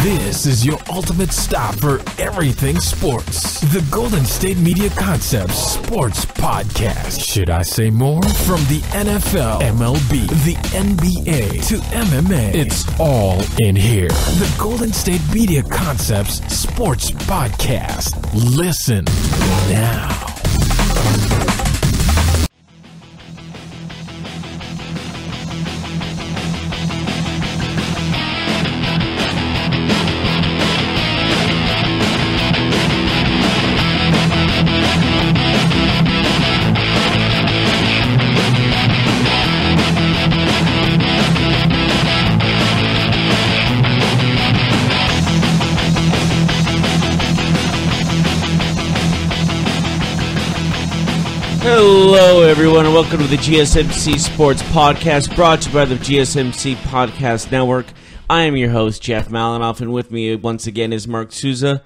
This is your ultimate stop for everything sports. The Golden State Media Concepts Sports Podcast. Should I say more? From the NFL, MLB, the NBA to MMA, it's all in here. The Golden State Media Concepts Sports Podcast. Listen now. Hello, everyone, and welcome to the GSMC Sports Podcast, brought to you by the GSMC Podcast Network. I am your host, Jeff Malinoff, and with me once again is Mark Souza.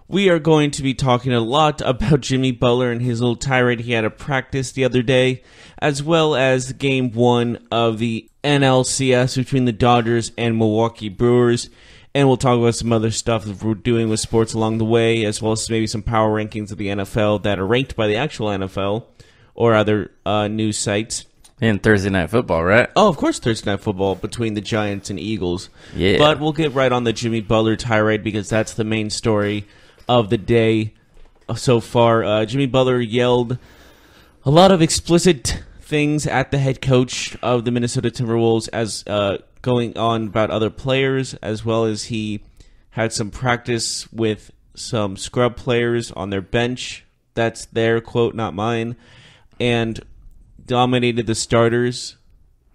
We are going to be talking a lot about Jimmy Butler and his little tirade he had at practice the other day, as well as Game 1 of the NLCS between the Dodgers and Milwaukee Brewers. And we'll talk about some other stuff that we're doing with sports along the way, as well as maybe some power rankings of the NFL that are ranked by the actual NFL or other news sites. And Thursday Night Football, right? Oh, of course, Thursday Night Football between the Giants and Eagles. Yeah. But we'll get right on the Jimmy Butler tirade because that's the main story of the day so far. Jimmy Butler yelled a lot of explicit things at the head coach of the Minnesota Timberwolves as going on about other players, as well as he had some practice with some scrub players on their bench. That's their quote, not mine. And dominated the starters.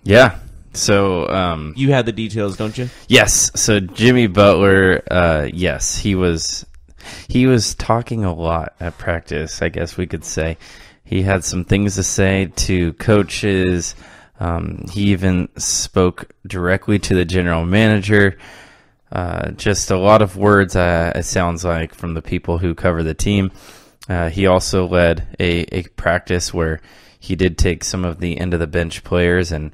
Yeah. So you had the details, don't you? yes. So Jimmy Butler, yes, he was talking a lot at practice, I guess we could say. He had some things to say to coaches. He even spoke directly to the general manager. Just a lot of words, it sounds like, from the people who cover the team. He also led a practice where he did take some of the end of the bench players and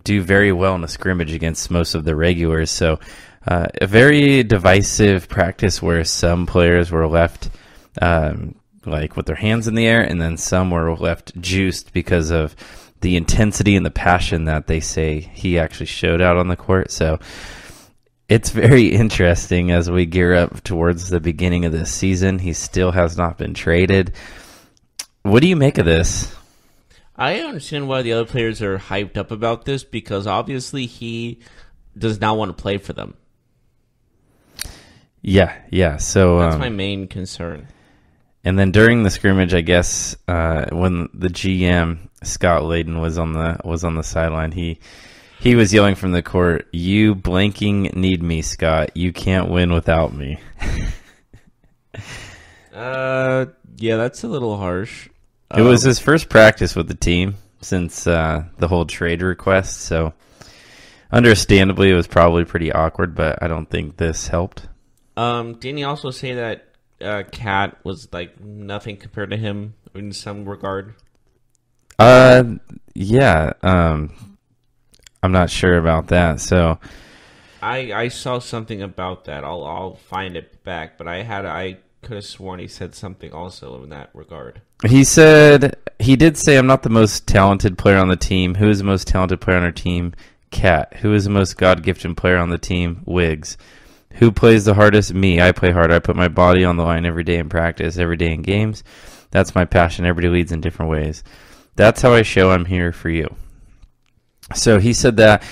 do very well in a scrimmage against most of the regulars. So a very divisive practice where some players were left like with their hands in the air, and then some were left juiced because of the intensity and the passion that they say he actually showed out on the court. So it's very interesting as we gear up towards the beginning of this season. He still has not been traded. What do you make of this? I understand why the other players are hyped up about this, because obviously he does not want to play for them. Yeah. So that's my main concern. And then during the scrimmage, I guess when the GM Scott Layden was on the sideline, he was yelling from the court, "You blanking need me, Scott. You can't win without me." Yeah, that's a little harsh. It was his first practice with the team since the whole trade request, so understandably it was probably pretty awkward, but I don't think this helped. Didn't he also say that Cat was like nothing compared to him in some regard? Yeah. I'm not sure about that. So I saw something about that. I'll find it back, but I could have sworn he said something also in that regard. He did say, "I'm not the most talented player on the team. Who is the most talented player on our team? Cat. Who is the most God-gifted player on the team? Wiggs. Who plays the hardest? Me. I play hard. I put my body on the line every day in practice, every day in games. That's my passion. Everybody leads in different ways. That's how I show I'm here for you." So he said that.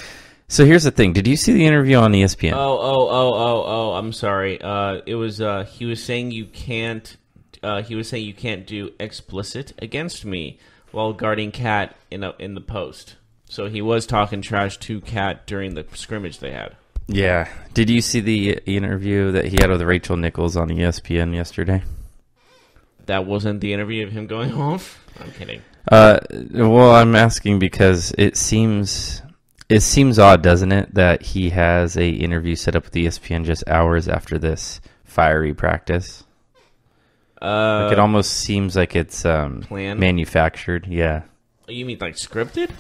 So here's the thing. Did you see the interview on ESPN? Oh, I'm sorry. It was he was saying you can't do explicit against me while guarding Cat in the post. So he was talking trash to Cat during the scrimmage they had. Yeah. Did you see the interview that he had with Rachel Nichols on ESPN yesterday? That wasn't the interview of him going off? I'm kidding. Well, I'm asking because it seems odd, doesn't it, that he has a interview set up with ESPN just hours after this fiery practice? Like it almost seems like it's planned? manufactured. Yeah. You mean like scripted?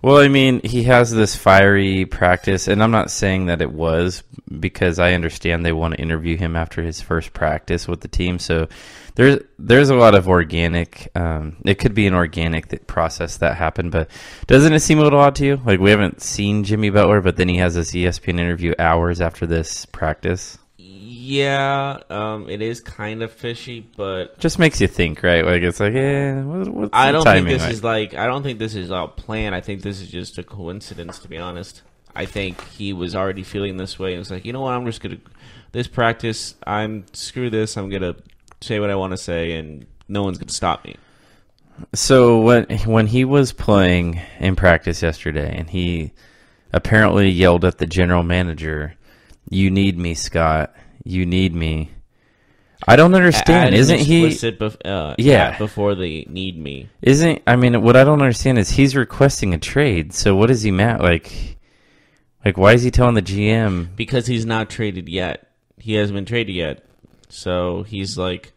Well, I mean, he has this fiery practice, and I'm not saying that it was, because I understand they want to interview him after his first practice with the team. So there's a lot of organic. It could be an organic process that happened, but doesn't it seem a little odd to you? Like, we haven't seen Jimmy Butler, but then he has this ESPN interview hours after this practice. Yeah, it is kind of fishy, but just makes you think, right? Like, it's like, what's I don't the think timing this like? is like. I don't think this is all planned. I think this is just a coincidence, to be honest. I think he was already feeling this way and was like, you know what? I'm just gonna this practice. Screw this. I'm gonna say what I want to say, and no one's gonna stop me. So when he was playing in practice yesterday, and he apparently yelled at the general manager, "You need me, Scott. You need me." I don't understand. Isn't he explicit before they need me? I mean, what I don't understand is he's requesting a trade. So what is he mad like why is he telling the GM? Because he's not traded yet. He hasn't been traded yet. So he's like,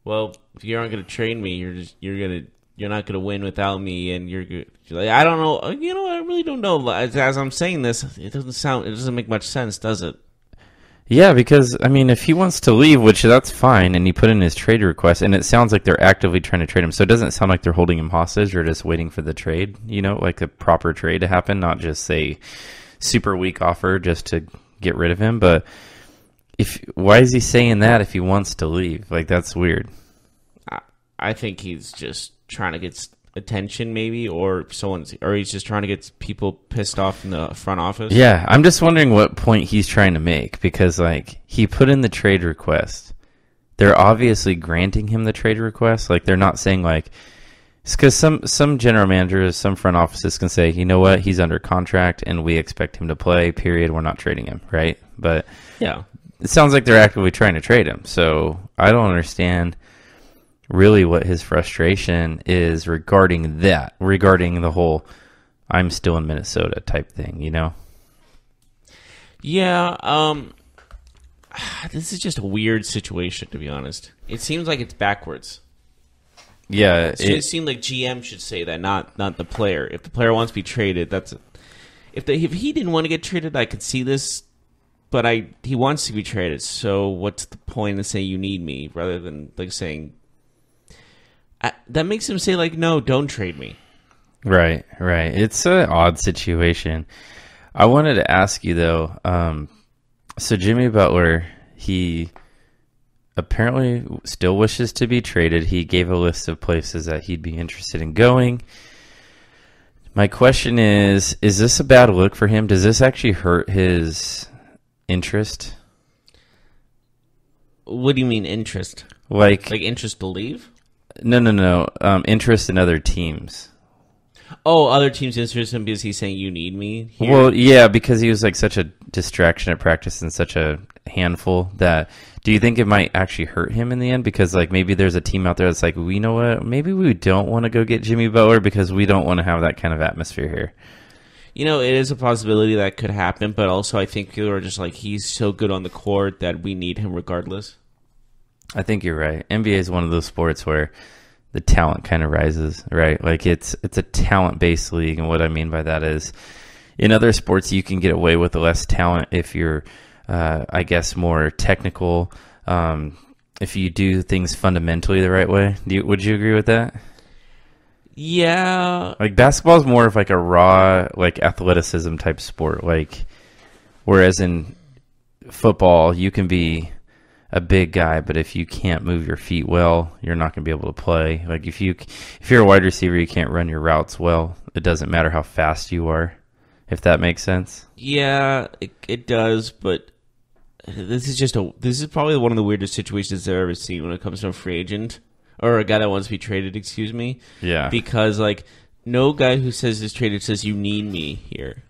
well, if you aren't going to trade me, you're not going to win without me, and you're good. Like, I don't know. You know, I really don't know. As I'm saying this, it doesn't make much sense, does it? Yeah, because, I mean, if he wants to leave, which that's fine, and he put in his trade request, and it sounds like they're actively trying to trade him, so it doesn't sound like they're holding him hostage or just waiting for the trade, like a proper trade to happen, not just, say, super weak offer just to get rid of him. But why is he saying that if he wants to leave? Like, that's weird. I think he's just trying to get attention, maybe, or he's just trying to get people pissed off in the front office. Yeah, I'm just wondering what point he's trying to make, because like he put in the trade request. They're obviously granting him the trade request. Like, they're not saying like, it's because some general managers, some front offices can say, you know what, he's under contract and we expect him to play, period, we're not trading him, right? But yeah, it sounds like they're actively trying to trade him. So I don't understand really what his frustration is regarding the whole I'm still in Minnesota type thing, Yeah, this is just a weird situation, to be honest. It seems like it's backwards. Yeah. It seemed like GM should say that, not the player. If the player wants to be traded, if he didn't want to get traded, I could see this, but he wants to be traded, so what's the point of saying you need me, rather than like saying... that makes him say, like, no, don't trade me. Right. It's an odd situation. I wanted to ask you, though, so Jimmy Butler, he apparently still wishes to be traded. He gave a list of places that he'd be interested in going. My question is this a bad look for him? Does this actually hurt his interest? What do you mean, interest? Like interest to leave? No. Interest in other teams. Oh, other teams interest in him because he's saying you need me here? Well, yeah, because he was like such a distraction at practice and such a handful that... Do you think it might actually hurt him in the end? Because like maybe there's a team out there that's like, well, you know what? Maybe we don't want to go get Jimmy Butler because we don't want to have that kind of atmosphere here. It is a possibility that could happen, but also I think people are just like, he's so good on the court that we need him regardless. I think you're right. NBA is one of those sports where the talent kind of rises, right? Like it's a talent-based league, and what I mean by that is in other sports you can get away with less talent if you're, I guess, more technical, if you do things fundamentally the right way. Would you agree with that? Yeah. Like basketball is more of like a raw, like athleticism type sport. Like, whereas in football you can be a big guy, but if you can't move your feet well, you're not going to be able to play. Like if you're a wide receiver, you can't run your routes well. It doesn't matter how fast you are, if that makes sense. Yeah, it does, but this is probably one of the weirdest situations I've ever seen when it comes to a free agent or a guy that wants to be traded, excuse me. Yeah. Because like no guy who says is traded says you need me here.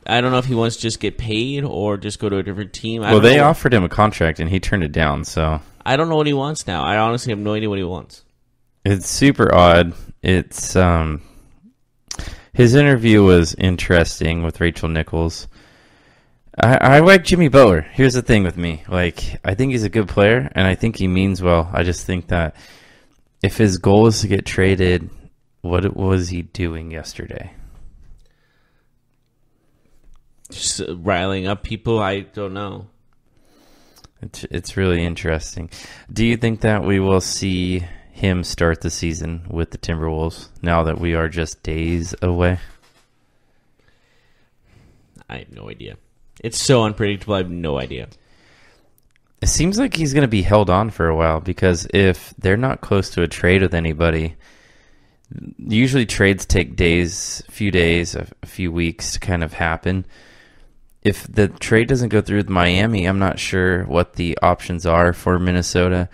I don't know if he wants to just get paid or just go to a different team. Well, they offered him a contract and he turned it down, so I don't know what he wants now. I honestly have no idea what he wants. It's super odd. It's his interview was interesting with Rachel Nichols. I like Jimmy Butler. Here's the thing with me. Like, I think he's a good player and I think he means well. I just think that if his goal is to get traded, what was he doing yesterday? Just riling up people. I don't know. It's really interesting. Do you think that we will see him start the season with the Timberwolves now that we are just days away? I have no idea. It's so unpredictable. I have no idea. It seems like he's going to be held on for a while because if they're not close to a trade with anybody, usually trades take days, a few weeks to kind of happen. If the trade doesn't go through with Miami, I'm not sure what the options are for Minnesota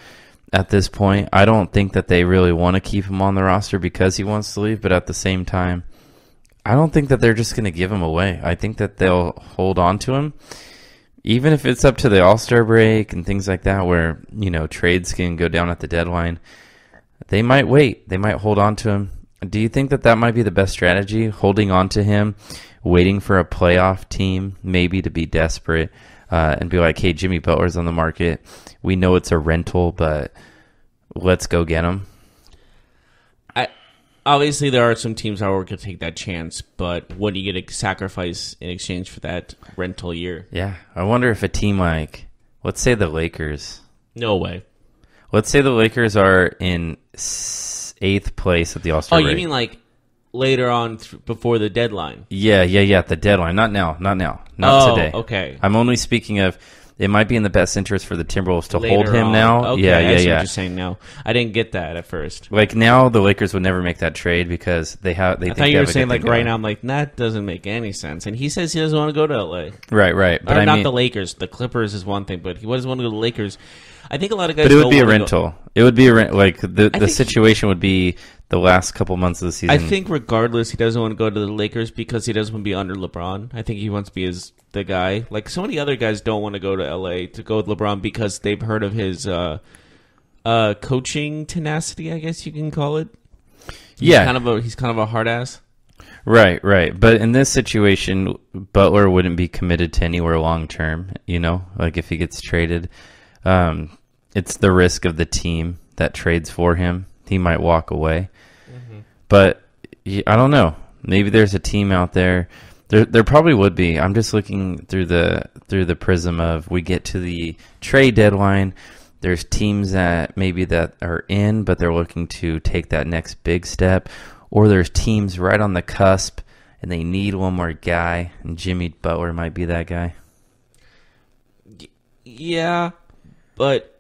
at this point. I don't think that they really want to keep him on the roster because he wants to leave, but at the same time, I don't think that they're just going to give him away. I think that they'll hold on to him, even if it's up to the All-Star break and things like that where, trades can go down at the deadline. They might wait. They might hold on to him. Do you think that that might be the best strategy, holding on to him, waiting for a playoff team maybe to be desperate and be like, hey, Jimmy Butler's on the market. We know it's a rental, but let's go get him? Obviously, there are some teams that are going to take that chance, but what do you get to sacrifice in exchange for that rental year? Yeah, I wonder if a team like, let's say the Lakers. No way. Let's say the Lakers are in 8th place at the All-Star break. You mean like later on before the deadline? Yeah, the deadline. Not now. Not today. Okay. I'm only speaking of it might be in the best interest for the Timberwolves to later hold him on. now. Okay, yeah. What you're saying now. I didn't get that at first. Like now, the Lakers would never make that trade because they thought you were saying like right now. I'm like that doesn't make any sense. And he says he doesn't want to go to LA. Right. But not the Lakers. The Clippers is one thing, but he doesn't want to go to the Lakers. I think a lot of guys. But it would be a rental. It would be like the situation would be the last couple months of the season. I think regardless, he doesn't want to go to the Lakers because he doesn't want to be under LeBron. I think he wants to be the guy. Like so many other guys don't want to go to LA to go with LeBron because they've heard of his coaching tenacity, I guess you can call it. He's kind of a hard ass. Right. But in this situation, Butler wouldn't be committed to anywhere long term. Like if he gets traded. It's the risk of the team that trades for him. He might walk away. Mm-hmm. But I don't know. Maybe there's a team out there. There probably would be. I'm just looking through the prism of we get to the trade deadline. There's teams that are in, but they're looking to take that next big step. Or there's teams right on the cusp, and they need one more guy, and Jimmy Butler might be that guy. Yeah, but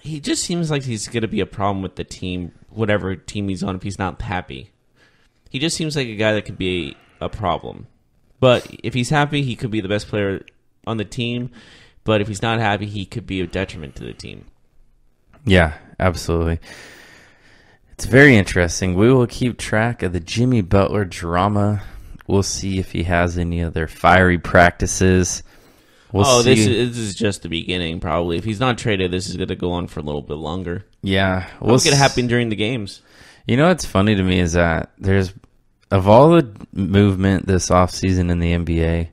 he just seems like he's going to be a problem with the team, whatever team he's on, if he's not happy. He just seems like a guy that could be a problem. But if he's happy, he could be the best player on the team. But if he's not happy, he could be a detriment to the team. Yeah, absolutely. It's very interesting. We will keep track of the Jimmy Butler drama. We'll see if he has any other fiery practices. This is just the beginning, probably. If he's not traded, this is going to go on for a little bit longer. Yeah. What's going to happen during the games? What's funny to me is that of all the movement this offseason in the NBA,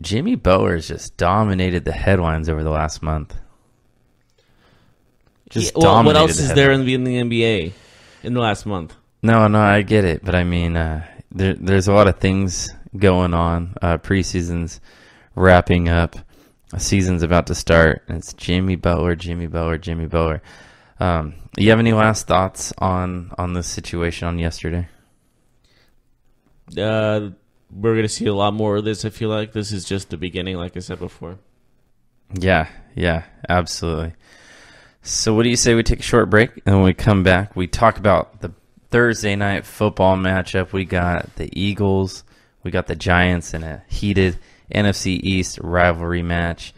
Jimmy Butler has just dominated the headlines over the last month. What else is there in the NBA in the last month? No, I get it. But I mean, there's a lot of things going on. Preseason's wrapping up, a season's about to start, and it's Jimmy Butler. You have any last thoughts on this situation on yesterday? We're going to see a lot more of this. I feel like this is just the beginning, like I said before. Yeah, absolutely. So what do you say we take a short break, and when we come back, we talk about the Thursday night football matchup. We got the Eagles, we got the Giants in a heated NFC East rivalry match.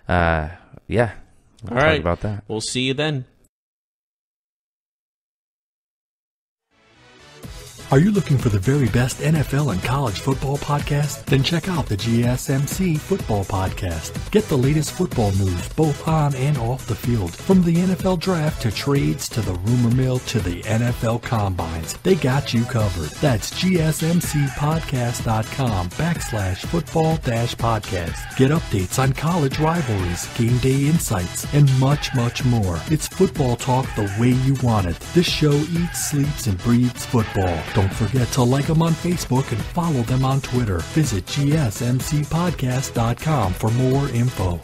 We'll talk about that. We'll see you then. Are you looking for the very best NFL and college football podcast? Then check out the GSMC Football Podcast. Get the latest football news both on and off the field. From the NFL Draft to trades to the rumor mill to the NFL Combines. They got you covered. That's GSMCpodcast.com/football-podcast. Get updates on college rivalries, game day insights, and much, much more. It's football talk the way you want it. This show eats, sleeps, and breathes football. Don't Don't forget to like them on Facebook and follow them on Twitter. Visit gsmcpodcast.com for more info.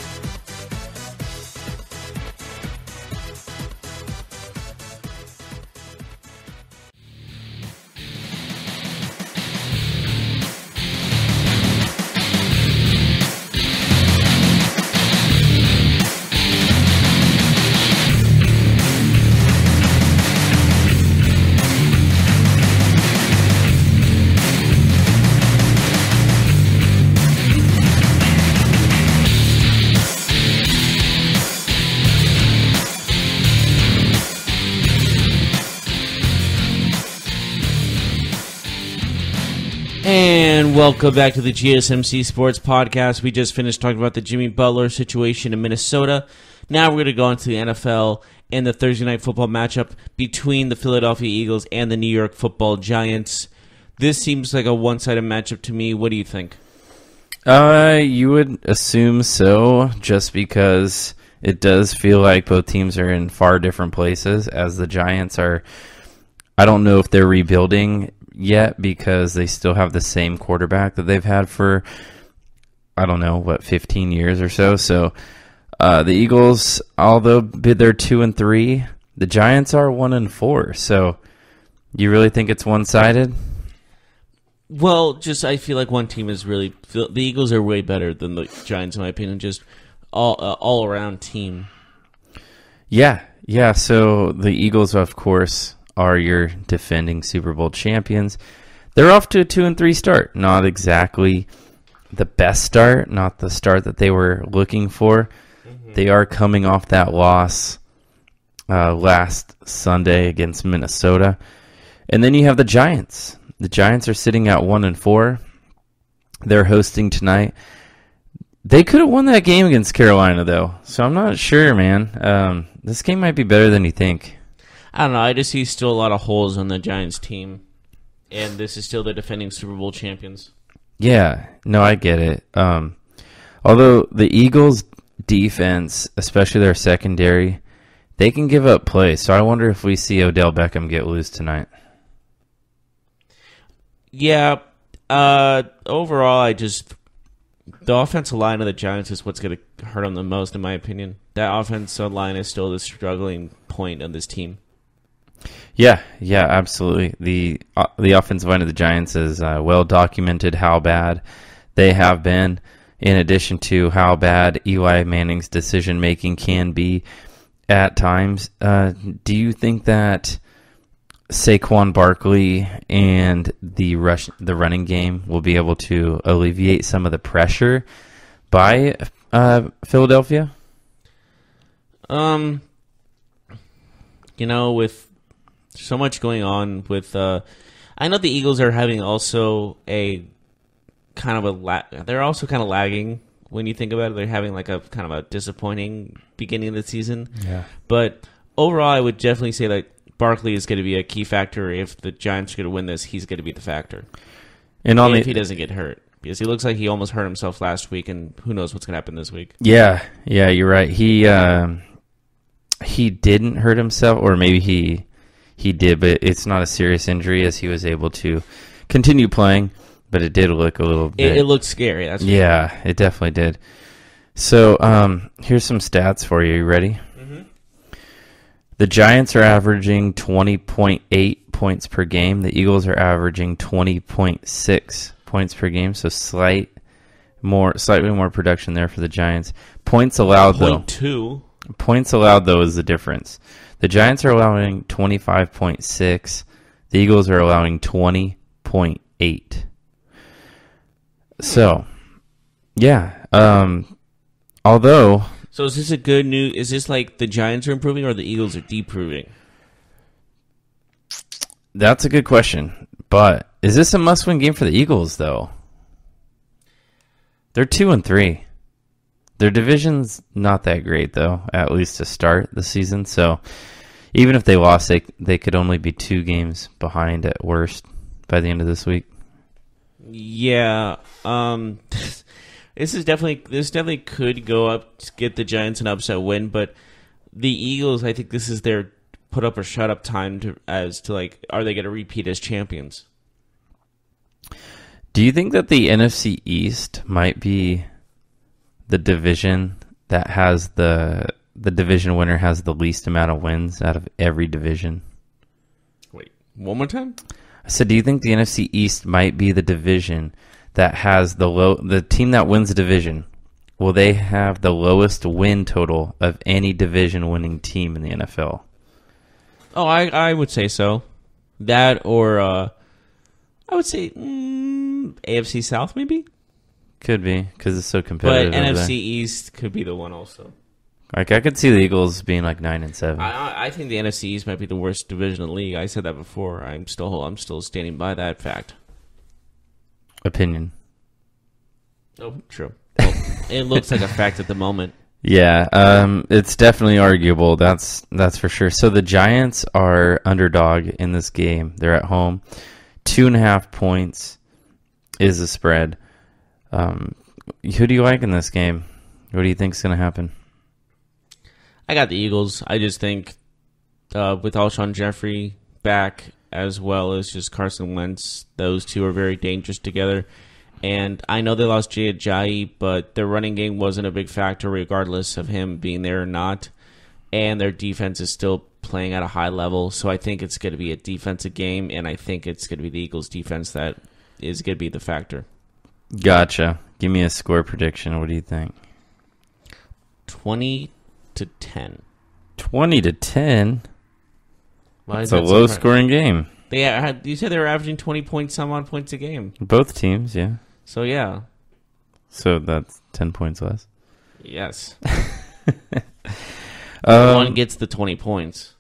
And welcome back to the GSMC Sports Podcast. We just finished talking about the Jimmy Butler situation in Minnesota. Now we're going to go on to the NFL and the Thursday Night Football matchup between the Philadelphia Eagles and the New York Football Giants. This seems like a one-sided matchup to me. What do you think? You would assume so, just because it does feel like both teams are in far different places, as the Giants are, I don't know if they're rebuilding yet because they still have the same quarterback that they've had for, 15 years or so. So the Eagles, although they're 2-3, the Giants are 1-4. So you really think it's one-sided? Well, I feel like one team is really, the Eagles are way better than the Giants in my opinion. Just all around team. Yeah. So the Eagles, of course, are your defending Super Bowl champions. They're off to a 2-3 start. Not exactly the best start, not the start that they were looking for. Mm-hmm. They are coming off that loss last Sunday against Minnesota. And then you have the Giants. The Giants are sitting at 1-4. They're hosting tonight. They could have won that game against Carolina, though. So I'm not sure, man. This game might be better than you think. I don't know. I just see still a lot of holes on the Giants team. And this is still the defending Super Bowl champions. Yeah. No, I get it. Although the Eagles' defense, especially their secondary, they can give up plays. So I wonder if we see Odell Beckham get loose tonight. Yeah. Overall, the offensive line of the Giants is what's going to hurt them the most, in my opinion. That offensive line is still the struggling point of this team. Yeah, absolutely. The offensive line of the Giants is well documented how bad they have been, in addition to how bad Eli Manning's decision-making can be at times. Do you think that Saquon Barkley and the running game will be able to alleviate some of the pressure by Philadelphia? With so much going on with, I know the Eagles are having also a kind of they're also kind of lagging when you think about it. They're having like a kind of a disappointing beginning of the season. Yeah. But overall, I would definitely say that Barkley is going to be a key factor. If the Giants are going to win this, he's going to be the factor. And if he doesn't get hurt. Because he looks like he almost hurt himself last week, and who knows what's going to happen this week. Yeah, you're right. He didn't hurt himself, or maybe he did, but it's not a serious injury, as he was able to continue playing, but it did look a little bit... It looked scary, that's Yeah, sure. It definitely did. So, here's some stats for you. You ready? Mm-hmm. The Giants are averaging 20.8 points per game. The Eagles are averaging 20.6 points per game, so slightly more production there for the Giants. Points allowed, though. 0.2. Points allowed, though, is the difference. The Giants are allowing 25.6. The Eagles are allowing 20.8. So, yeah. Although... So is this a good news? Is this like the Giants are improving or the Eagles are deproving? That's a good question. But is this a must-win game for the Eagles, though? They're 2-3. Their division's not that great, though, at least to start the season. So even if they lost, they could only be 2 games behind at worst by the end of this week. Yeah. This definitely could go up to get the Giants an upset win, but the Eagles, I think this is their put up or shut up time are they going to repeat as champions? Do you think that the NFC East might be the division that has the division winner has the least amount of wins out of every division? Wait, one more time? I said, do you think the NFC East might be the division that has the team that wins the division? Will they have the lowest win total of any division-winning team in the NFL? Oh, I would say so. That or I would say AFC South maybe? Could be, because it's so competitive. But over NFC there. East could be the one also. Like, I could see the Eagles being like 9-7. I think the NFC East might be the worst division in the league. I said that before. I'm still standing by that fact. Opinion. Oh, true. Well, it looks like a fact at the moment. Yeah, it's definitely arguable. That's for sure. So the Giants are underdog in this game. They're at home. 2.5 points is the spread. Who do you like in this game? What do you think is going to happen? I got the Eagles. I just think with Alshon Jeffrey back as well as just Carson Wentz, those two are very dangerous together. And I know they lost Jay Ajayi, but their running game wasn't a big factor regardless of him being there or not. And their defense is still playing at a high level. So I think it's going to be a defensive game, and I think it's going to be the Eagles' defense that is going to be the factor. Gotcha. Give me a score prediction. What do you think? 20-10. 20-10? Why That's is a that so low-scoring game. You said they were averaging 20 points, some odd points a game. Both teams, yeah. So, yeah. So that's 10 points less. Yes. One gets the 20 points.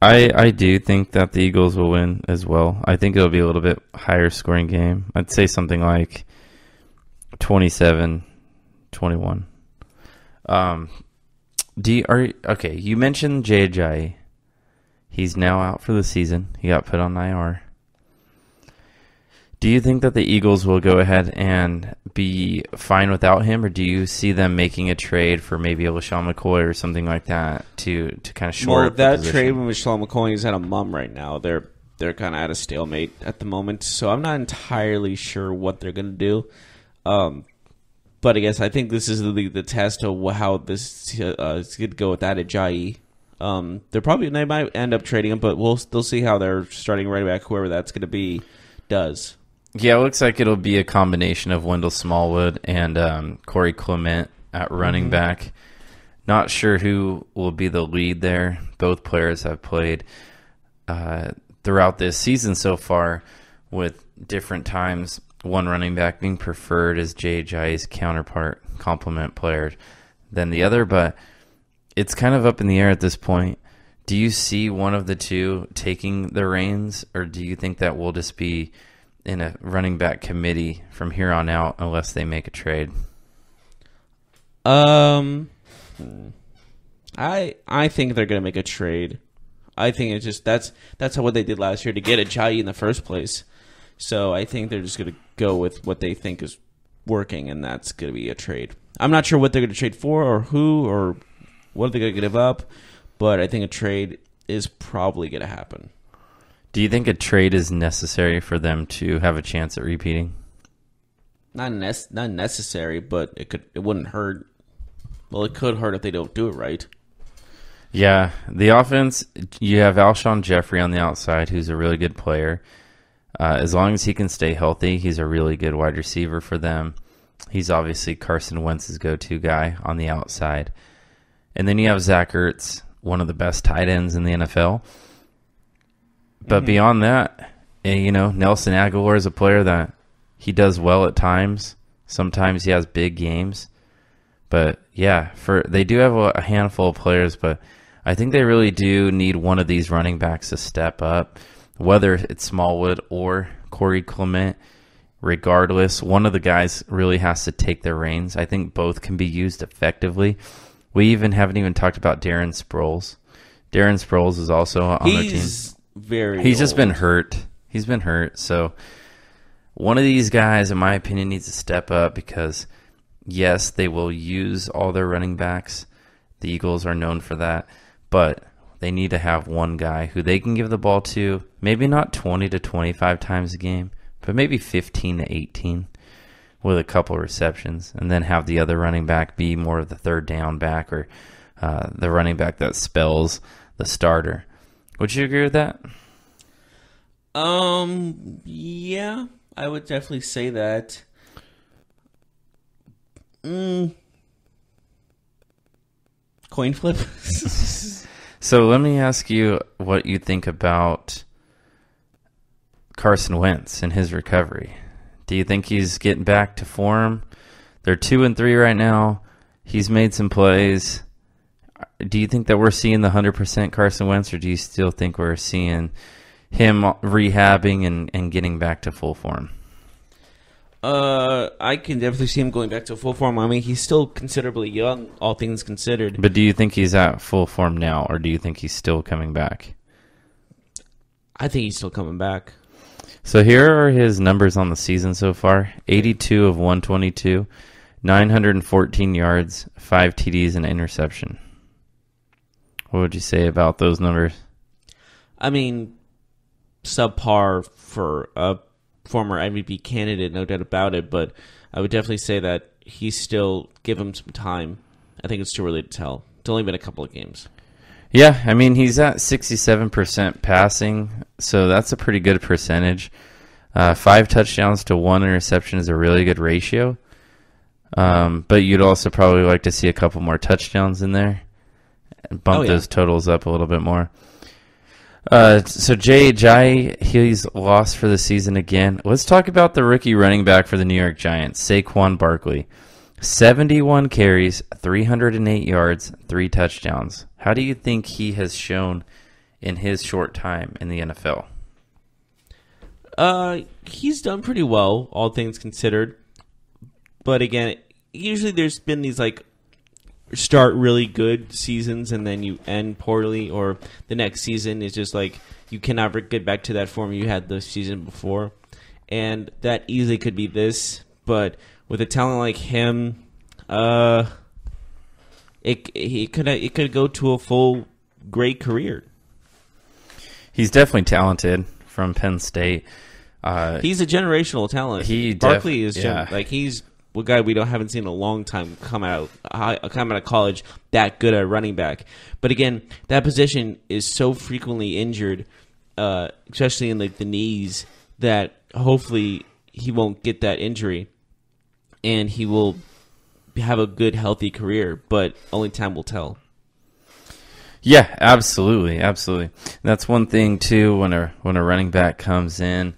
I do think that the Eagles will win as well. I think it'll be a little bit higher scoring game. I'd say something like 27-21. Okay, you mentioned Jay Ajayi. He's now out for the season. He got put on IR. Do you think that the Eagles will go ahead and be fine without him, or do you see them making a trade for maybe a LaShawn McCoy or something like that to kind of shore up the that position? trade with LaShawn McCoy is at a mum right now. They're kind of at a stalemate at the moment, so I'm not entirely sure what they're going to do. But I guess I think this is the test of how this is going to go with that Ajayi. They might end up trading him, but we'll still see how their starting right back, whoever that's going to be, does. Yeah, it looks like it'll be a combination of Wendell Smallwood and Corey Clement at running back. Not sure who will be the lead there. Both players have played throughout this season so far with different times. One running back being preferred as Jay Ajayi's counterpart, complement player than the other, but it's kind of up in the air at this point. Do you see one of the two taking the reins, or do you think that we'll just be in a running back committee from here on out unless they make a trade? I think they're going to make a trade. I think it's just that's what they did last year to get Ajayi in the first place. So I think they're just going to go with what they think is working, and that's going to be a trade. I'm not sure what they're going to trade for or who or what they're going to give up, but I think a trade is probably going to happen. Do you think a trade is necessary for them to have a chance at repeating? Not necessary, but it wouldn't hurt. Well, it could hurt if they don't do it right. Yeah, the offense, you have Alshon Jeffrey on the outside, who's a really good player. As long as he can stay healthy, he's a really good wide receiver for them. He's obviously Carson Wentz's go-to guy on the outside. And then you have Zach Ertz, one of the best tight ends in the NFL. But beyond that, Nelson Aguilar is a player that he does well at times. Sometimes he has big games. But yeah, they do have a handful of players, but I think they really do need one of these running backs to step up, whether it's Smallwood or Corey Clement. Regardless, one of the guys really has to take their reins. I think both can be used effectively. We haven't even talked about Darren Sproles. Darren Sproles is also on their team. He's just been hurt. He's been hurt. So one of these guys, in my opinion, needs to step up because, yes, they will use all their running backs. The Eagles are known for that. But they need to have one guy who they can give the ball to, maybe not 20 to 25 times a game, but maybe 15 to 18 with a couple receptions, and then have the other running back be more of the third down back or the running back that spells the starter. Would you agree with that? Yeah, I would definitely say that. Coin flip. So let me ask you what you think about Carson Wentz and his recovery. Do you think he's getting back to form? They're 2-3 right now. He's made some plays. Do you think that we're seeing the 100% Carson Wentz, or do you still think we're seeing him rehabbing and getting back to full form? I can definitely see him going back to full form. I mean, he's still considerably young, all things considered. But do you think he's at full form now, or do you think he's still coming back? I think he's still coming back. So here are his numbers on the season so far. 82 of 122, 914 yards, 5 TDs, and interception. What would you say about those numbers? I mean, subpar for a former MVP candidate, no doubt about it, but I would definitely say that he's still, give him some time. I think it's too early to tell. It's only been a couple of games. Yeah, I mean, he's at 67% passing, so that's a pretty good percentage. 5 touchdowns to 1 interception is a really good ratio. But you'd also probably like to see a couple more touchdowns in there and bump those totals up a little bit more. So Jay Ajayi, he's lost for the season again. Let's talk about the rookie running back for the New York Giants, Saquon Barkley. 71 carries, 308 yards, 3 touchdowns. How do you think he has shown in his short time in the NFL? He's done pretty well, all things considered. But again, usually there's been these like start really good seasons and then you end poorly, or the next season is just like you cannot get back to that form you had the season before. And that easily could be this, but with a talent like him, it could go to a full great career. He's definitely talented from Penn State. He's a generational talent. Barkley is he's a guy we haven't seen in a long time come out of college that good at running back. But again, that position is so frequently injured, especially in the knees, that hopefully he won't get that injury and he will have a good, healthy career. But only time will tell. Yeah, absolutely. That's one thing too. When a running back comes in,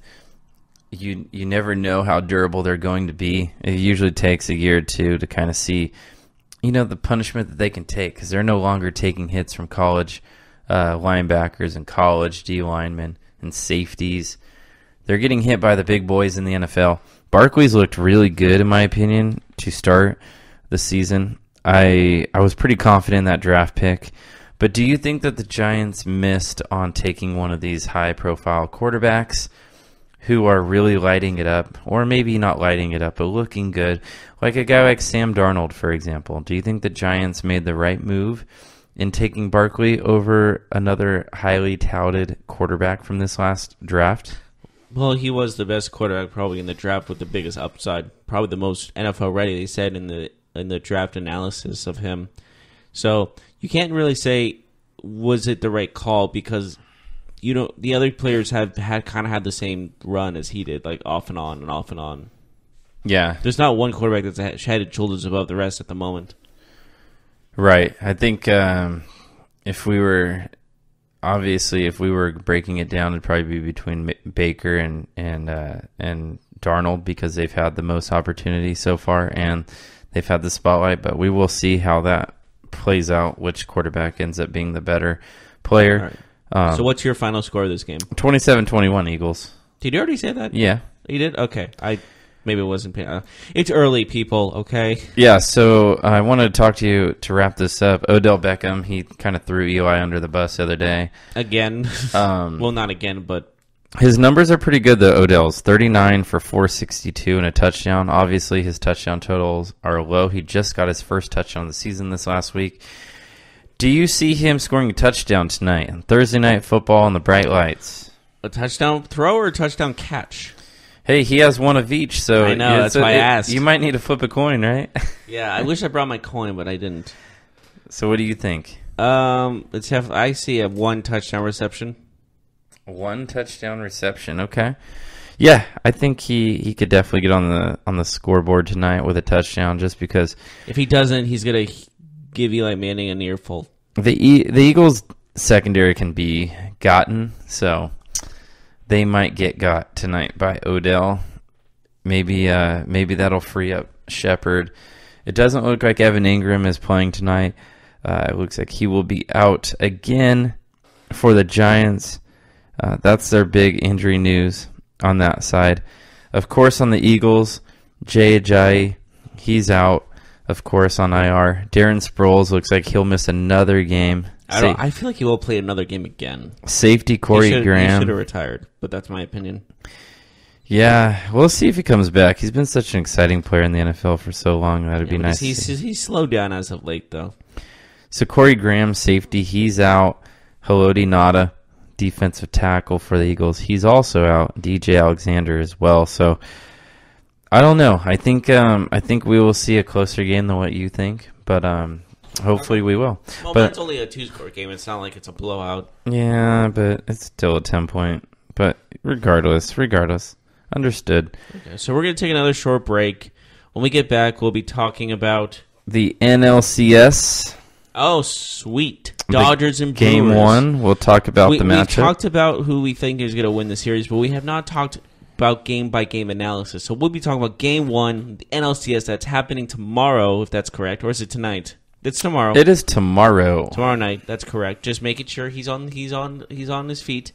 you never know how durable they're going to be. It usually takes a year or two to kind of see, the punishment that they can take, because they're no longer taking hits from college linebackers and college D linemen and safeties. They're getting hit by the big boys in the NFL. Barkley's looked really good, in my opinion, to start the season. I was pretty confident in that draft pick. But do you think that the Giants missed on taking one of these high-profile quarterbacks who are really lighting it up, or maybe not lighting it up, but looking good, like a guy like Sam Darnold, for example? Do you think the Giants made the right move in taking Barkley over another highly touted quarterback from this last draft? Well, he was the best quarterback probably in the draft with the biggest upside, probably the most NFL ready, they said in the draft analysis of him. So you can't really say was it the right call, because the other players had the same run as he did, like off and on and off and on. Yeah, there's not one quarterback that's head and shoulders above the rest at the moment. Right. I think if we were breaking it down, it'd probably be between Baker and Darnold, because they've had the most opportunity so far and they've had the spotlight. But we will see how that plays out, which quarterback ends up being the better player. Right. So what's your final score of this game? 27-21 Eagles. Did you already say that? Yeah. You did? Okay. Maybe it wasn't. It's early, people, okay? Yeah, so I wanted to talk to you to wrap this up. Odell Beckham, he kind of threw Eli under the bus the other day. Again. Well, not again, but... His numbers are pretty good, though, Odell's. 39 for 462 and a touchdown. Obviously, his touchdown totals are low. He just got his first touchdown of the season this last week. Do you see him scoring a touchdown tonight on Thursday Night Football on the bright lights? A touchdown throw or a touchdown catch? Hey, he has one of each, so I know, that's why I asked. You might need to flip a coin, right? Yeah, I wish I brought my coin, but I didn't. So what do you think? I see a 1 touchdown reception. 1 touchdown reception, okay. Yeah, I think he could definitely get on the scoreboard tonight with a touchdown, just because If he doesn't, he's gonna give Eli Manning an earful. the Eagles secondary can be gotten, so they might get got tonight by Odell. Maybe that'll free up Shepard. It doesn't look like Evan Ingram is playing tonight. It looks like he will be out again for the Giants. That's their big injury news on that side. Of course, on the Eagles, Jay Ajayi, he's out, of course, on IR. Darren Sproles looks like he'll miss another game. I feel like he will play another game again. Safety Corey Graham. He should have retired, but that's my opinion. Yeah, we'll see if he comes back. He's been such an exciting player in the NFL for so long. That'd be nice. He's slowed down as of late, though. So Corey Graham, safety, he's out. Haloti Ngata, defensive tackle for the Eagles, he's also out. DJ Alexander as well. So I don't know. I think we will see a closer game than what you think, but hopefully we will. Well, but it's only a 2-score game. It's not like it's a blowout. Yeah, but it's still a 10-point. But regardless, understood. Okay, so we're going to take another short break. When we get back, we'll be talking about the NLCS. Oh, sweet. Dodgers and Brewers. Game 1, we'll talk about the matchup. We've talked about who we think is going to win the series, but we have not talked about game-by-game analysis. So we'll be talking about Game 1, the NLCS, that's happening tomorrow, if that's correct. Or is it tonight? It's tomorrow. It is tomorrow. Tomorrow night, that's correct. Just making sure he's on his feet.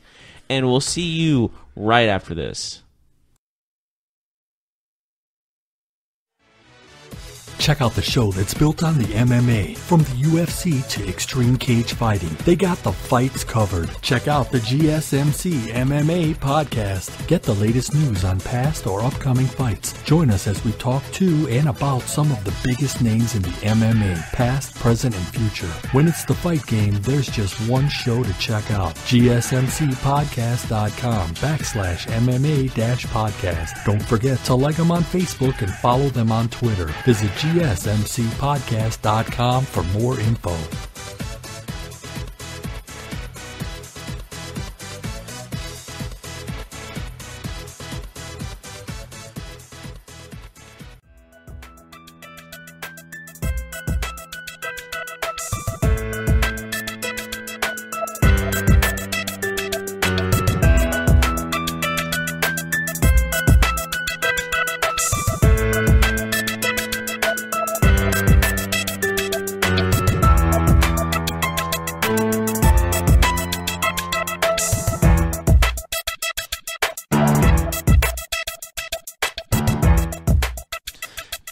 And we'll see you right after this. Check out the show that's built on the MMA. From the UFC to extreme cage fighting, they got the fights covered. Check out the GSMC MMA podcast. Get the latest news on past or upcoming fights. Join us as we talk to and about some of the biggest names in the MMA, past, present, and future. When it's the fight game, there's just one show to check out. GSMCpodcast.com/MMA-podcast. Don't forget to like them on Facebook and follow them on Twitter. Visit GSMCpodcast.com for more info.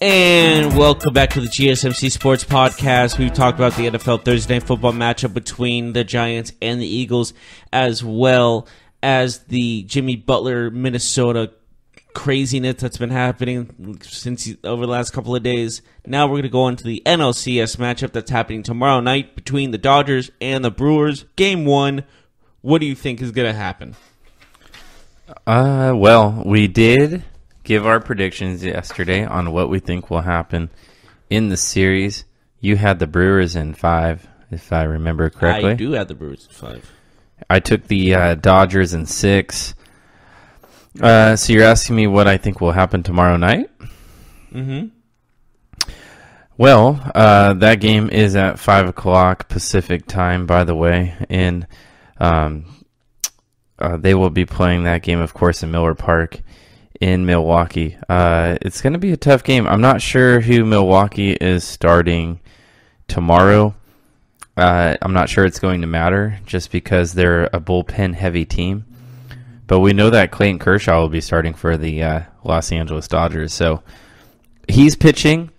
And welcome back to the GSMC Sports Podcast. We've talked about the NFL Thursday Night Football matchup between the Giants and the Eagles, as well as the Jimmy Butler, Minnesota craziness that's been happening over the last couple of days. Now we're going to go into the NLCS matchup that's happening tomorrow night between the Dodgers and the Brewers. Game 1, what do you think is going to happen? Well, we did give our predictions yesterday on what we think will happen in the series. You had the Brewers in 5, if I remember correctly. I do have the Brewers in 5. I took the Dodgers in 6. So you're asking me what I think will happen tomorrow night? Mm-hmm. Well, that game is at 5 o'clock Pacific time, by the way, and they will be playing that game, of course, in Miller Park in Milwaukee. It's going to be a tough game. I'm not sure who Milwaukee is starting tomorrow. I'm not sure it's going to matter just because they're a bullpen-heavy team. But we know that Clayton Kershaw will be starting for the Los Angeles Dodgers. So he's pitching,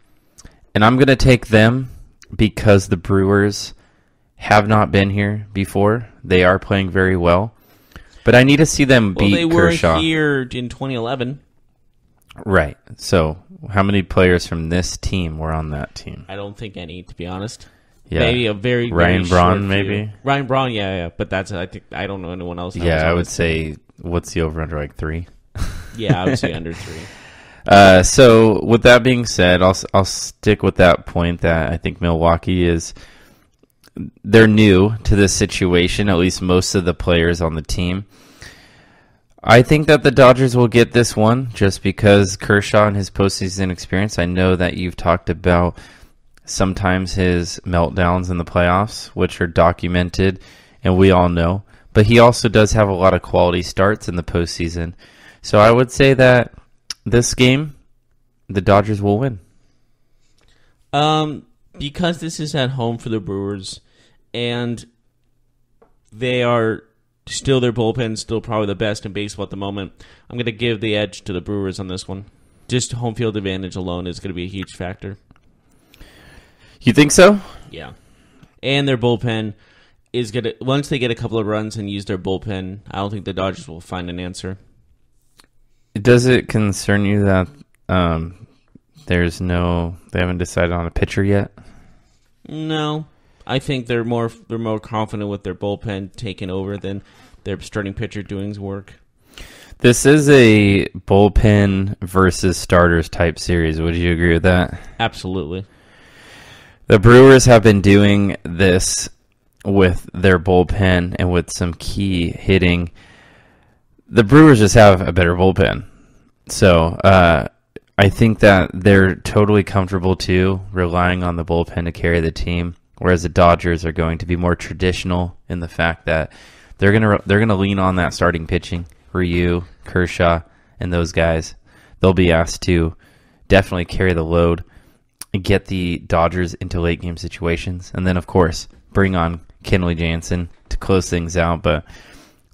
and I'm going to take them because the Brewers have not been here before. They are playing very well. But I need to see them beat Kershaw. They were here in 2011. Right. So how many players from this team were on that team? I don't think any, to be honest. Yeah. Maybe a very Ryan very Braun, short maybe? few. Ryan Braun, yeah. But that's I don't know anyone else. Yeah, I would say, what's the over-under, like 3? Yeah, I would say under 3. So with that being said, I'll stick with that point that I think Milwaukee they're new to this situation, at least most of the players on the team. I think that the Dodgers will get this one just because Kershaw and his postseason experience. I know that you've talked about sometimes his meltdowns in the playoffs, which are documented, and we all know. But he also does have a lot of quality starts in the postseason. So I would say that this game, the Dodgers will win. Because this is at home for the Brewers, and they are still, their bullpen still probably the best in baseball at the moment, I'm going to give the edge to the Brewers on this one. Just home field advantage alone is going to be a huge factor. You think so? Yeah. And their bullpen is going to, once they get a couple of runs and use their bullpen, I don't think the Dodgers will find an answer. Does it concern you that they haven't decided on a pitcher yet? No. I think they're more confident with their bullpen taking over than their starting pitcher doing work. This is a bullpen versus starters type series. Would you agree with that? Absolutely. The Brewers have been doing this with their bullpen and with some key hitting. The Brewers just have a better bullpen. So I think that they're totally comfortable, too, relying on the bullpen to carry the team. Whereas the Dodgers are going to be more traditional in the fact that they're gonna lean on that starting pitching. Ryu, Kershaw, and those guys. They'll be asked to definitely carry the load and get the Dodgers into late game situations. And then, of course, bring on Kenley Jansen to close things out. But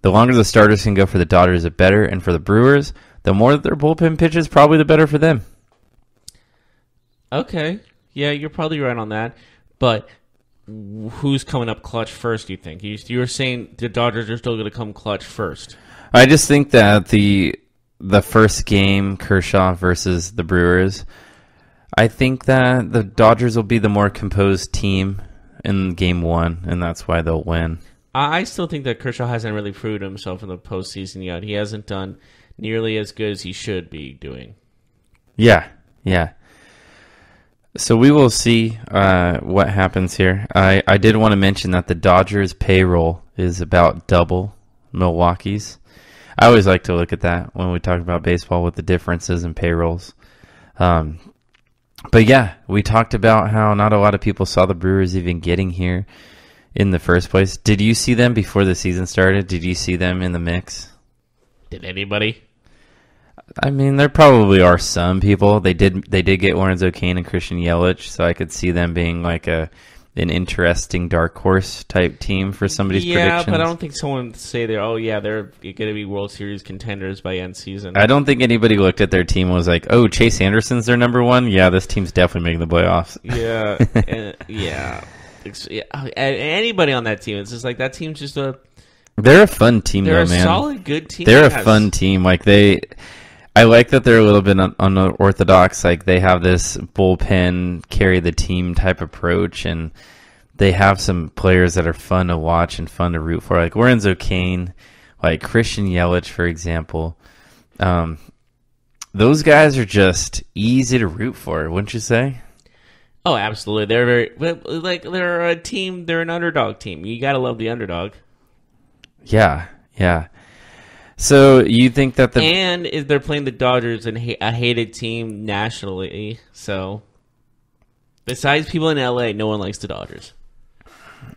the longer the starters can go for the Dodgers, the better. And for the Brewers, the more that their bullpen pitches, probably the better for them. Okay. Yeah, you're probably right on that. But who's coming up clutch first, do you think? You were saying the Dodgers are still going to come clutch first. I just think that the first game, Kershaw versus the Brewers, I think that the Dodgers will be the more composed team in game 1, and that's why they'll win. I still think that Kershaw hasn't really proved himself in the postseason yet. He hasn't done nearly as good as he should be doing. Yeah. So we will see what happens here. I did want to mention that the Dodgers' payroll is about double Milwaukee's. I always like to look at that when we talk about baseball with the differences in payrolls. But yeah, we talked about how not a lot of people saw the Brewers even getting here in the first place. Did you see them before the season started? Did you see them in the mix? Did anybody? I mean, there probably are some people. They did get Lorenzo Cain and Christian Yelich, so I could see them being like an interesting dark horse type team for somebody's predictions. Yeah, but I don't think someone would say they're going to be World Series contenders by end season. I don't think anybody looked at their team and was like, oh, Chase Anderson's their number one? Yeah, this team's definitely making the playoffs. Yeah. Anybody on that team, it's just like that team's just They're a fun team, though, man. They're a solid, good team. They're a fun team. I like that they're a little bit unorthodox. Like, they have this bullpen, carry the team type approach, and they have some players that are fun to watch and fun to root for. Like Lorenzo Cain, like Christian Yelich, for example. Those guys are just easy to root for, wouldn't you say? Oh, absolutely. They're a team. They're an underdog team. You gotta love the underdog. Yeah. So you think that and they're playing the Dodgers, and a hated team nationally. So besides people in LA, no one likes the Dodgers.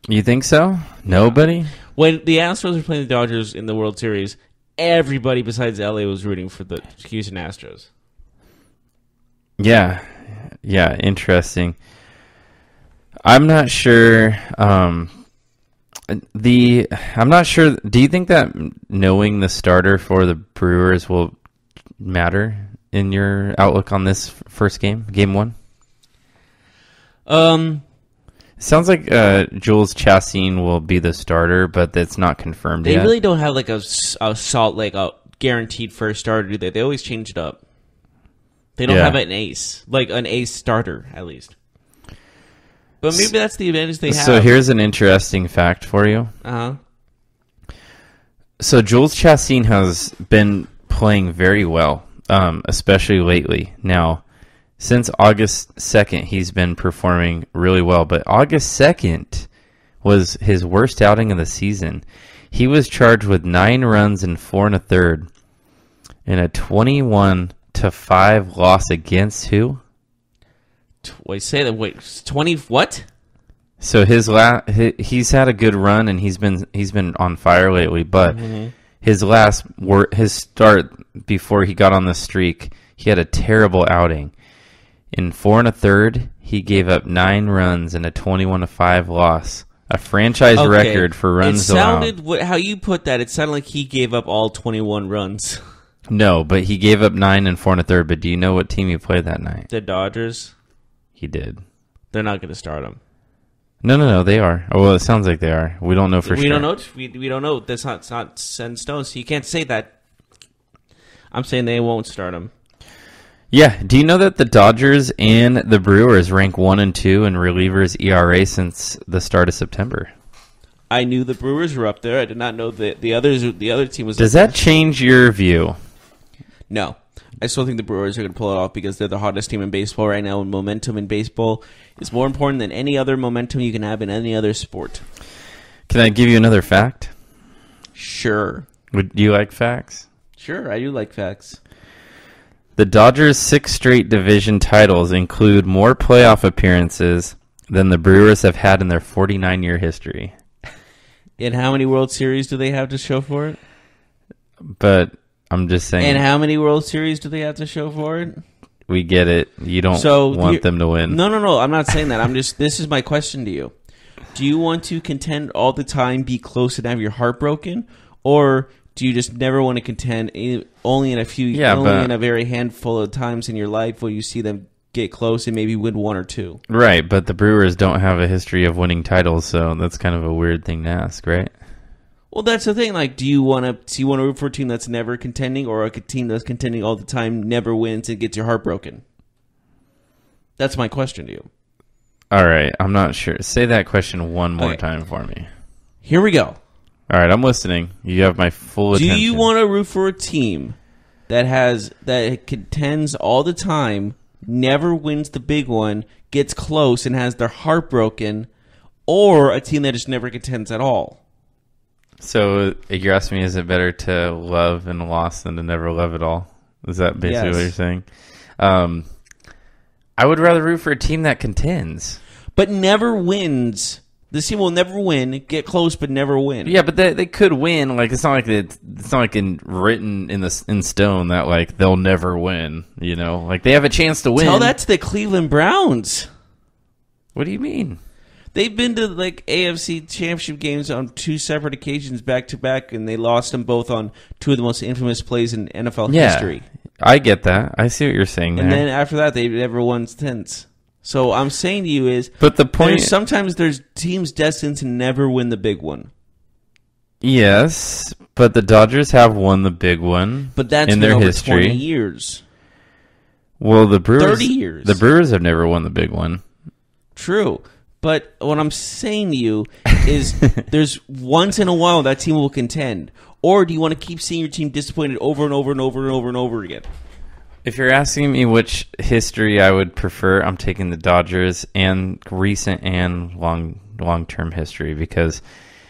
You think so? Nobody? When the Astros were playing the Dodgers in the World Series, everybody besides LA was rooting for the Houston Astros. Yeah, interesting. I'm not sure. I'm not sure. Do you think that knowing the starter for the Brewers will matter in your outlook on this first game, game 1? It sounds like Jules Chastain will be the starter, but that's not confirmed yet. They really don't have like a guaranteed first starter, do they? They always change it up. They don't have an ace, like an ace starter at least. But maybe that's the advantage they have. So here's an interesting fact for you. Uh-huh. So Jules Chastain has been playing very well, especially lately. Now, since August 2nd, he's been performing really well, but August 2nd was his worst outing of the season. He was charged with 9 runs and 4 1/3 in a 21-5 loss against who? Wait, say that. Wait, 20 what? So he's had a good run and he's been on fire lately, but his start before he got on the streak, he had a terrible outing. In 4 1/3, he gave up 9 runs and a 21-5 loss. A franchise record for runs allowed. How you put that, it sounded like he gave up all 21 runs. No, but he gave up 9 and 4 1/3. But do you know what team he played that night? The Dodgers? He did. They're not going to start him. No, they are. Oh, well, it sounds like they are. We don't know for sure. We don't know. We don't know. It's not set in stone, so you can't say that. I'm saying they won't start him. Yeah. Do you know that the Dodgers and the Brewers rank 1 and 2 in relievers ERA since the start of September? I knew the Brewers were up there. I did not know that the other team was. Does that change your view? No. I still think the Brewers are going to pull it off because they're the hottest team in baseball right now, and momentum in baseball is more important than any other momentum you can have in any other sport. Can I give you another fact? Sure. Would you like facts? Sure, I do like facts. The Dodgers' 6 straight division titles include more playoff appearances than the Brewers have had in their 49-year history. And how many World Series do they have to show for it? But I'm just saying. And how many World Series do they have to show for it? We get it. You don't want them to win. No. I'm not saying that. This is my question to you. Do you want to contend all the time, be close, and have your heart broken? Or do you just never want to contend only in a very handful of times in your life where you see them get close and maybe win 1 or 2? Right, but the Brewers don't have a history of winning titles, so that's kind of a weird thing to ask, right? Well, that's the thing. Like, do you want to root for a team that's never contending, or a team that's contending all the time, never wins, and gets your heart broken? That's my question to you. All right, I'm not sure. Say that question one more time for me. Here we go. All right, I'm listening. You have my full attention. Do you want to root for a team that contends all the time, never wins the big one, gets close, and has their heart broken, or a team that just never contends at all? So you're asking me, is it better to love and loss than to never love at all? Is that basically what you're saying? I would rather root for a team that contends. But never wins. This team will never win, get close, but never win. Yeah, but they could win. Like it's not like written in stone that like they'll never win. You know, like they have a chance to win. Tell that to the Cleveland Browns. What do you mean? They've been to like AFC championship games on 2 separate occasions back to back, and they lost them both on 2 of the most infamous plays in NFL history. I get that. I see what you're saying there. And then after that, they've never won since. So I'm saying to you is, but the point sometimes there's teams destined to never win the big one. Yes, but the Dodgers have won the big one. But that's in been their over history. 20 years. Well, the Brewers 30 years. The Brewers have never won the big one. True. But what I'm saying to you is there's once in a while that team will contend. Or do you want to keep seeing your team disappointed over and over and over and over and over again? If you're asking me which history I would prefer, I'm taking the Dodgers and recent and long-term history because,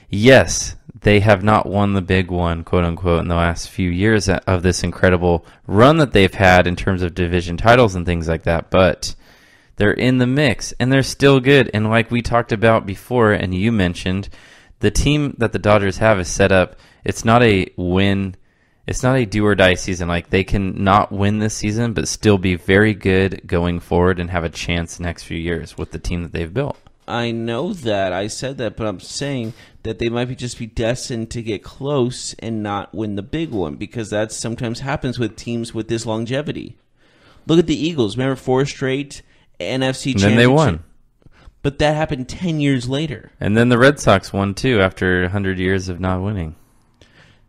yes, they have not won the big one, quote-unquote, in the last few years of this incredible run that they've had in terms of division titles and things like that, but they're in the mix, and they're still good. And like we talked about before, and you mentioned, the team that the Dodgers have is set up. It's not a win. It's not a do-or-die season. Like, they can not win this season, but still be very good going forward and have a chance the next few years with the team that they've built. I know that. I said that, but I'm saying that they might just be destined to get close and not win the big one because that sometimes happens with teams with this longevity. Look at the Eagles. Remember 4 straight NFC championship. And then they won. But that happened 10 years later. And then the Red Sox won, too, after 100 years of not winning.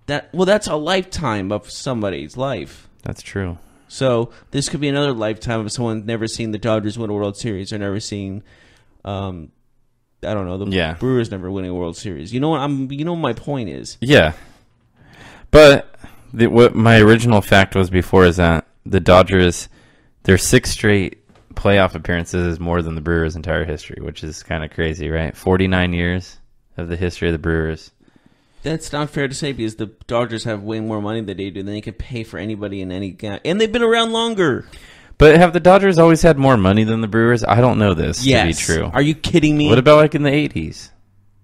That's a lifetime of somebody's life. That's true. So this could be another lifetime of someone never seen the Dodgers win a World Series or never seen, I don't know, the Brewers never winning a World Series. You know what? You know what my point is. Yeah. But What my original fact was before is that the Dodgers, their 6 straight playoff appearances is more than the Brewers' entire history, which is kind of crazy, right? 49 years of the history of the Brewers. That's not fair to say because the Dodgers have way more money than they do. Than they can pay for anybody in any game. And they've been around longer. But have the Dodgers always had more money than the Brewers? I don't know this to be true. Are you kidding me? What about like in the 80s?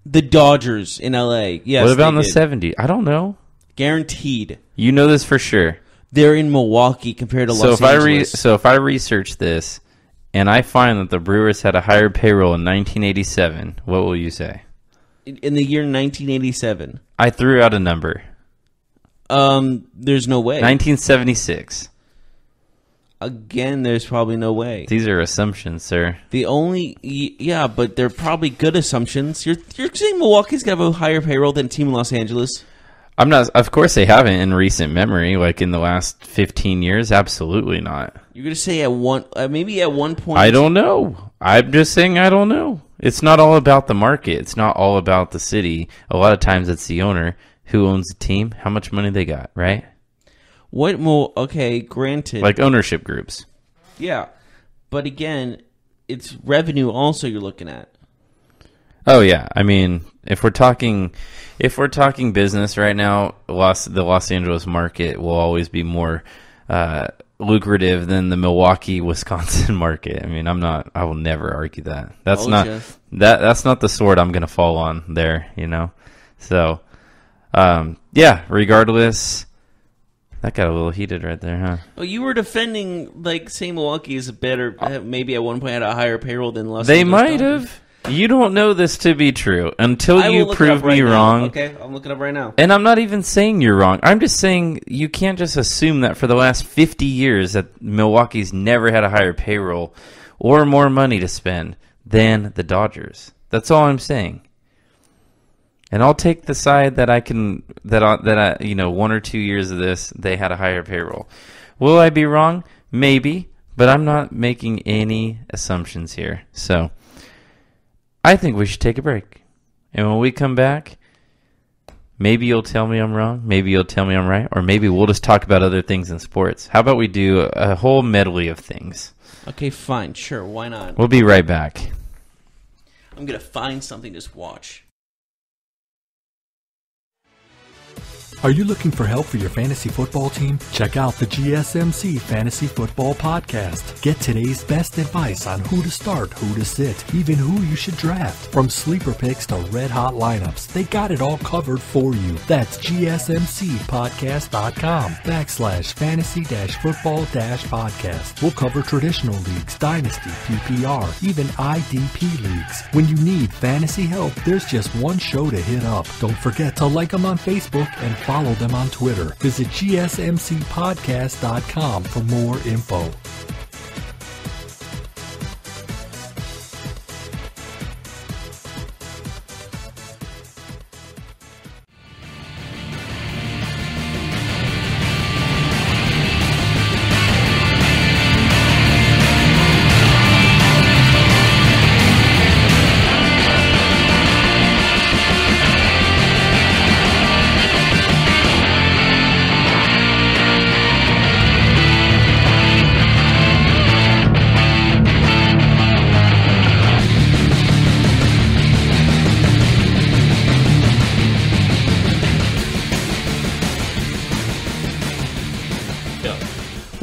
The Dodgers in L.A. Yes. What about in the 70s? I don't know. Guaranteed. You know this for sure. They're in Milwaukee compared to Los Angeles. So if I research this and I find that the Brewers had a higher payroll in 1987, what will you say? In the year 1987. I threw out a number. There's no way. 1976. Again, there's probably no way. These are assumptions, sir. Yeah, but they're probably good assumptions. You're saying Milwaukee's got a higher payroll than a team in Los Angeles? I'm not. Of course, they haven't in recent memory, like in the last 15 years. Absolutely not. You're gonna say maybe at one point. I don't know. I'm just saying I don't know. It's not all about the market. It's not all about the city. A lot of times, it's the owner who owns the team, how much money they got, right? What more? Okay, granted. Like ownership groups. Yeah, but again, it's revenue also you're looking at. Oh yeah, I mean, if we're talking business right now, the Los Angeles market will always be more lucrative than the Milwaukee, Wisconsin market. I mean, I will never argue that. That's not the sword I'm going to fall on there, you know. So, yeah, regardless, that got a little heated right there, huh? Well, you were defending saying Milwaukee is maybe at one point had a higher payroll than Los Angeles. They might have. You don't know this to be true until you prove me wrong. Okay, I'm looking up right now. And I'm not even saying you're wrong. I'm just saying you can't just assume that for the last 50 years that Milwaukee's never had a higher payroll or more money to spend than the Dodgers. That's all I'm saying. And I'll take the side that I 1 or 2 years of this they had a higher payroll. Will I be wrong? Maybe, but I'm not making any assumptions here. So I think we should take a break. And when we come back, maybe you'll tell me I'm wrong, maybe you'll tell me I'm right, or maybe we'll just talk about other things in sports. How about we do a whole medley of things? Okay, fine. Sure, why not? We'll be right back. I'm going to find something to watch. Are you looking for help for your fantasy football team? Check out the GSMC Fantasy Football Podcast. Get today's best advice on who to start, who to sit, even who you should draft. From sleeper picks to red-hot lineups, they got it all covered for you. That's gsmcpodcast.com/fantasy-football-podcast. We'll cover traditional leagues, dynasty, PPR, even IDP leagues. When you need fantasy help, there's just one show to hit up. Don't forget to like them on Facebook and follow them on Twitter. Visit gsmcpodcast.com for more info.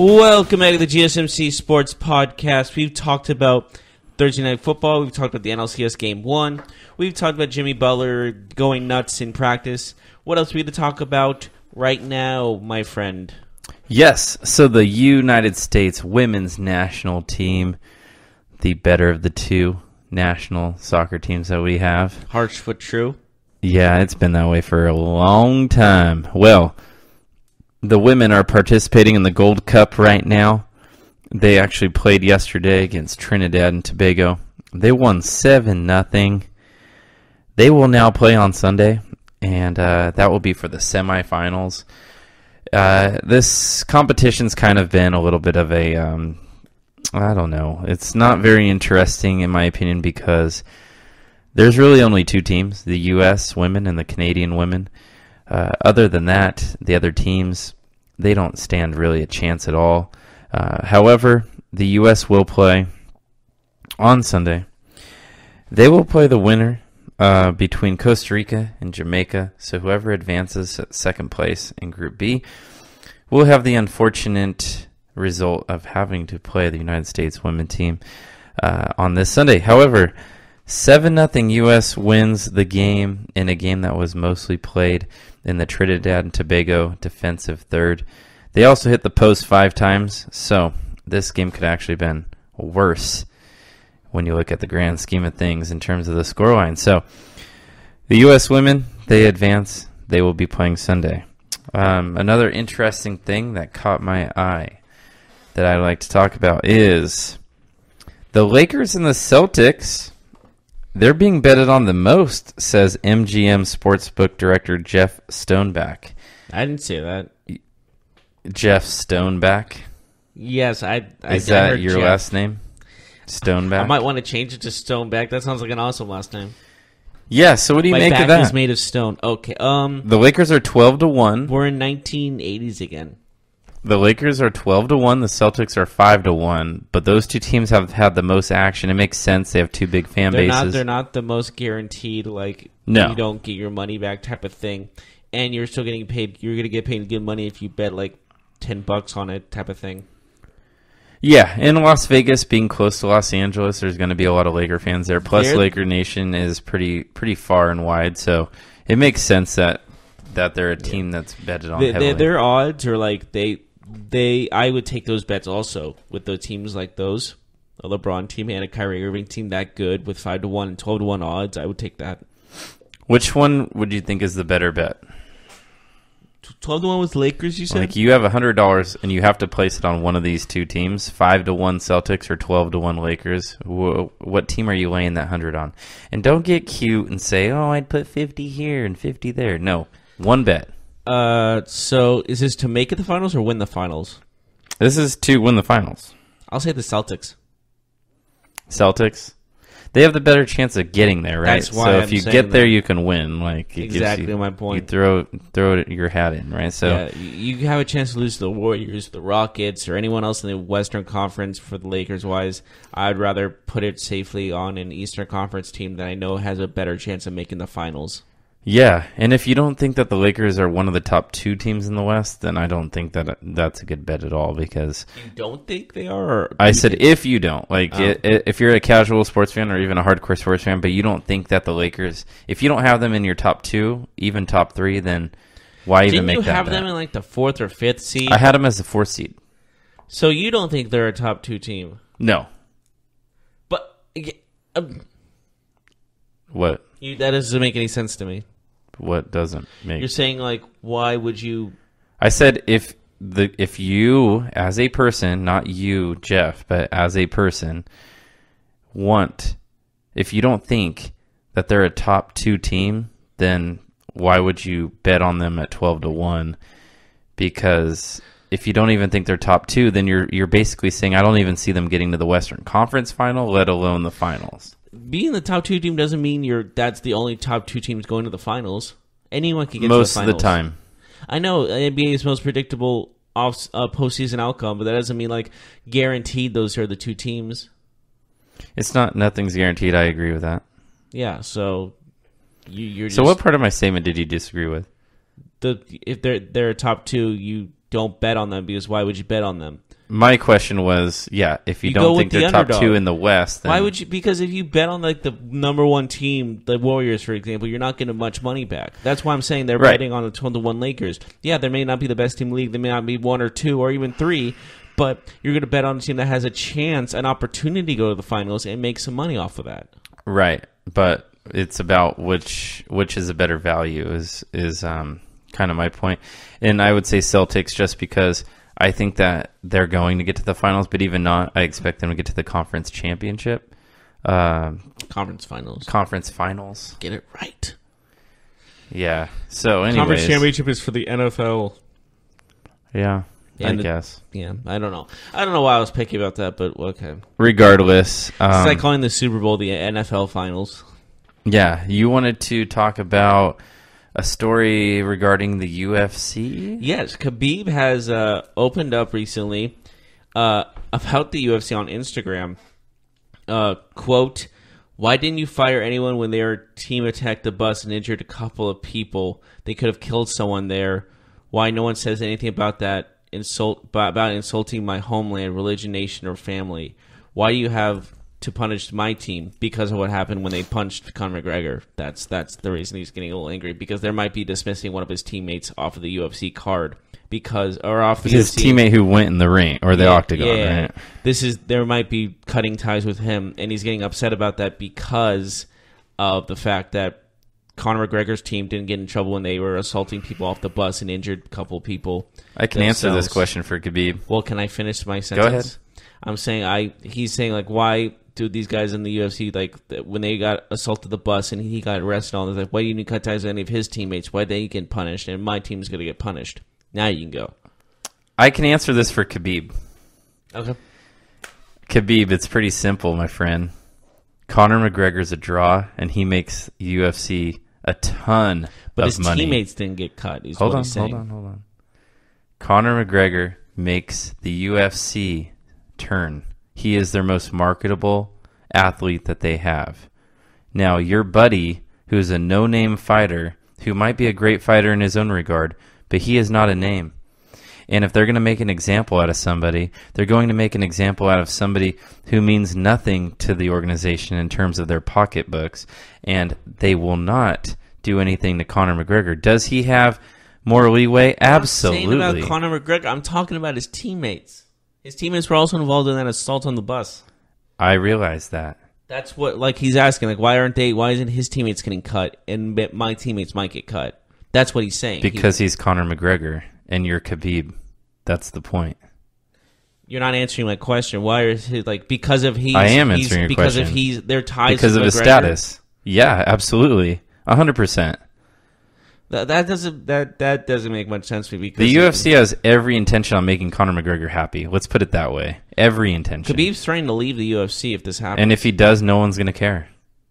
Welcome back to the GSMC Sports Podcast. We've talked about Thursday Night Football. We've talked about the NLCS Game 1. We've talked about Jimmy Butler going nuts in practice. What else are we going to talk about right now, my friend? Yes, so the United States women's national team, the better of the two national soccer teams that we have. Hartsfoot True. Yeah, it's been that way for a long time. Well, the women are participating in the Gold Cup right now. They actually played yesterday against Trinidad and Tobago. They won 7-0. They will now play on Sunday, and that will be for the semifinals. This competition's kind of been a little bit of a, I don't know. It's not very interesting in my opinion because there's really only two teams, the U.S. women and the Canadian women. Other than that, the other teams, they don't stand really a chance at all. However, the U.S. will play on Sunday. They will play the winner between Costa Rica and Jamaica. So whoever advances at second place in Group B will have the unfortunate result of having to play the United States women's team on this Sunday. However, 7-0 U.S. wins the game in a game that was mostly played in the Trinidad and Tobago defensive third. They also hit the post 5 times, so this game could actually have been worse when you look at the grand scheme of things in terms of the scoreline. So the U.S. women, they advance. They will be playing Sunday. Another interesting thing that caught my eye that I'd like to talk about is the Lakers and the Celtics. They're being betted on the most, says MGM Sportsbook Director Jeff Stoneback. I didn't say that. Jeff Stoneback? Yes, Is that your Jeff. last name? Stoneback? I might want to change it to Stoneback. That sounds like an awesome last name. Yeah, so what do you My make back of that? is made of stone. Okay. The Lakers are 12-1. We're in 1980s again. The Lakers are 12-1. The Celtics are 5-1. But those two teams have had the most action. It makes sense. They have two big fan bases. They're not the most guaranteed, like, No. you don't get your money back type of thing. And you're still getting paid. You're going to get paid good money if you bet like $10 on it type of thing. Yeah, in Las Vegas, being close to Los Angeles, there's going to be a lot of Laker fans there. Plus, Laker Nation is pretty far and wide, so it makes sense that they're a team that's betted on heavily. Their odds are like I would take those bets also with the teams like those, a LeBron team and a Kyrie Irving team that good with 5-1 and 12-1 odds. I would take that. Which one would you think is the better bet? 12-1 was Lakers, you said? Like you have $100 and you have to place it on one of these two teams, 5-1 Celtics or 12-1 Lakers. What team are you laying that 100 on? And don't get cute and say, "Oh, I'd put 50 here and 50 there." No, one bet. So is this to make it the finals or win the finals? This is to win the finals. I'll say the Celtics. Celtics. They have the better chance of getting there, right? That's why so I'm if you saying get there, that. you can win. Like it Exactly gives you, my point. You throw your hat in, right? So yeah, you have a chance to lose to the Warriors, the Rockets, or anyone else in the Western Conference for the Lakers-wise. I'd rather put it safely on an Eastern Conference team that I know has a better chance of making the finals. yeah, and if you don't think that the Lakers are one of the top 2 teams in the West, then I don't think that that's a good bet at all because You don't think they are? Or I said if you don't. Like Oh. if you're a casual sports fan or even a hardcore sports fan, but you don't think that the Lakers, if you don't have them in your top 2, even top 3, then why even Didn't make you that have bet? them in like the 4th or 5th seed? I had them as the 4th seed. So you don't think they're a top 2 team? No. But What? that doesn't make any sense to me. What doesn't make? You're saying like, why would you? I said if you as a person, not you, Jeff, but as a person, if you don't think that they're a top 2 team, then why would you bet on them at 12-1? Because if you don't even think they're top 2, then you're basically saying I don't even see them getting to the Western Conference final, let alone the finals. Being the top 2 team doesn't mean that's the only top 2 teams going to the finals. Anyone can get Most to the of finals. the time. I know NBA's most predictable postseason outcome, but that doesn't mean like guaranteed those are the 2 teams. Nothing's guaranteed. I agree with that. Yeah, so you're just, So what part of my statement did you disagree with? if they're a top 2, you don't bet on them because why would you bet on them? My question was, if you You go don't with think the they're top underdog. 2 in the West, then Why would you? Because if you bet on like the number 1 team, the Warriors, for example, you're not getting much money back. That's why I'm saying they're Right. betting on the 12-1 Lakers. Yeah, they may not be the best team in the league. They may not be 1 or 2 or even 3, but you're going to bet on a team that has a chance, an opportunity to go to the finals and make some money off of that. Right, but it's about which is a better value is kind of my point. And I would say Celtics just because I think that they're going to get to the finals, but even not, I expect them to get to the conference championship. Conference finals. Get it right. Yeah. So anyways. Conference championship is for the NFL. Yeah, And I guess. Yeah, I don't know. I don't know why I was picky about that, but okay. Regardless. It's like calling the Super Bowl the NFL finals. Yeah, you wanted to talk about A story regarding the UFC? Yes, Khabib has opened up recently about the UFC on Instagram. Quote, "Why didn't you fire anyone when their team attacked the bus and injured a couple of people? They could have killed someone there. Why no one says anything about that about insulting my homeland, religion, nation, or family? Why do you have to punish my team because of what happened when they punched Conor McGregor?" That's the reason he's getting a little angry, because there might be dismissing one of his teammates off of the UFC card off the his UFC. teammate who went in the ring or the octagon. Yeah. Right? There might be cutting ties with him, and he's getting upset about that because of the fact that Conor McGregor's team didn't get in trouble when they were assaulting people off the bus and injured a couple of people. I can answer this question for Khabib. Well, can I finish my sentence? Go ahead. I'm saying he's saying, like, why do these guys in the UFC, like, when they got assaulted the bus and he got arrested, all this, like, why didn't you cut ties with any of his teammates? Why they get punished and my team's going to get punished? Now you can go. I can answer this for Khabib. Okay. Khabib, it's pretty simple, my friend. Conor McGregor's a draw, and he makes UFC a ton but of his money. Teammates didn't get cut. Hold on. Conor McGregor makes the UFC turn. He is their most marketable athlete that they have. Now, your buddy, who's a no-name fighter, who might be a great fighter in his own regard, but he is not a name. And if they're going to make an example out of somebody, they're going to make an example out of somebody who means nothing to the organization in terms of their pocketbooks, and they will not do anything to Conor McGregor. Does he have more leeway? Absolutely. I'm saying about Conor McGregor, I'm talking about his teammates. His teammates were also involved in that assault on the bus. I realize that. That's what, like, he's asking, like, why isn't his teammates getting cut and my teammates might get cut? That's what he's saying. Because he's Conor McGregor and you're Khabib. That's the point. You're not answering my question. Why is he, like, because of I am answering your question. Because of their ties because to of McGregor? his status. Yeah, absolutely. 100%. That doesn't make much sense to me. Because the UFC has every intention on making Conor McGregor happy. Let's put it that way. Every intention. Khabib's threatening to leave the UFC if this happens. And if he does, no one's going to care.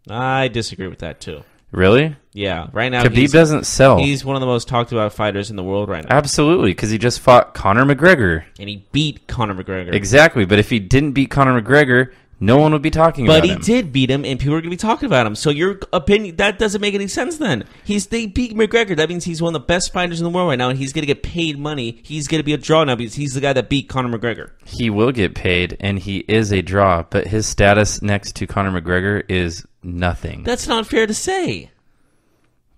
I disagree with that, too. Really? Yeah. Right now, Khabib doesn't sell. He's one of the most talked about fighters in the world right now. Absolutely, because he just fought Conor McGregor. And he beat Conor McGregor. Exactly, but if he didn't beat Conor McGregor, no one would be talking about him. But he did beat him, and people are going to be talking about him. So your opinion, that doesn't make any sense then. They beat McGregor. That means he's one of the best fighters in the world right now, and he's going to get paid money. He's going to be a draw now because he's the guy that beat Conor McGregor. He will get paid, and he is a draw, but his status next to Conor McGregor is nothing. That's not fair to say.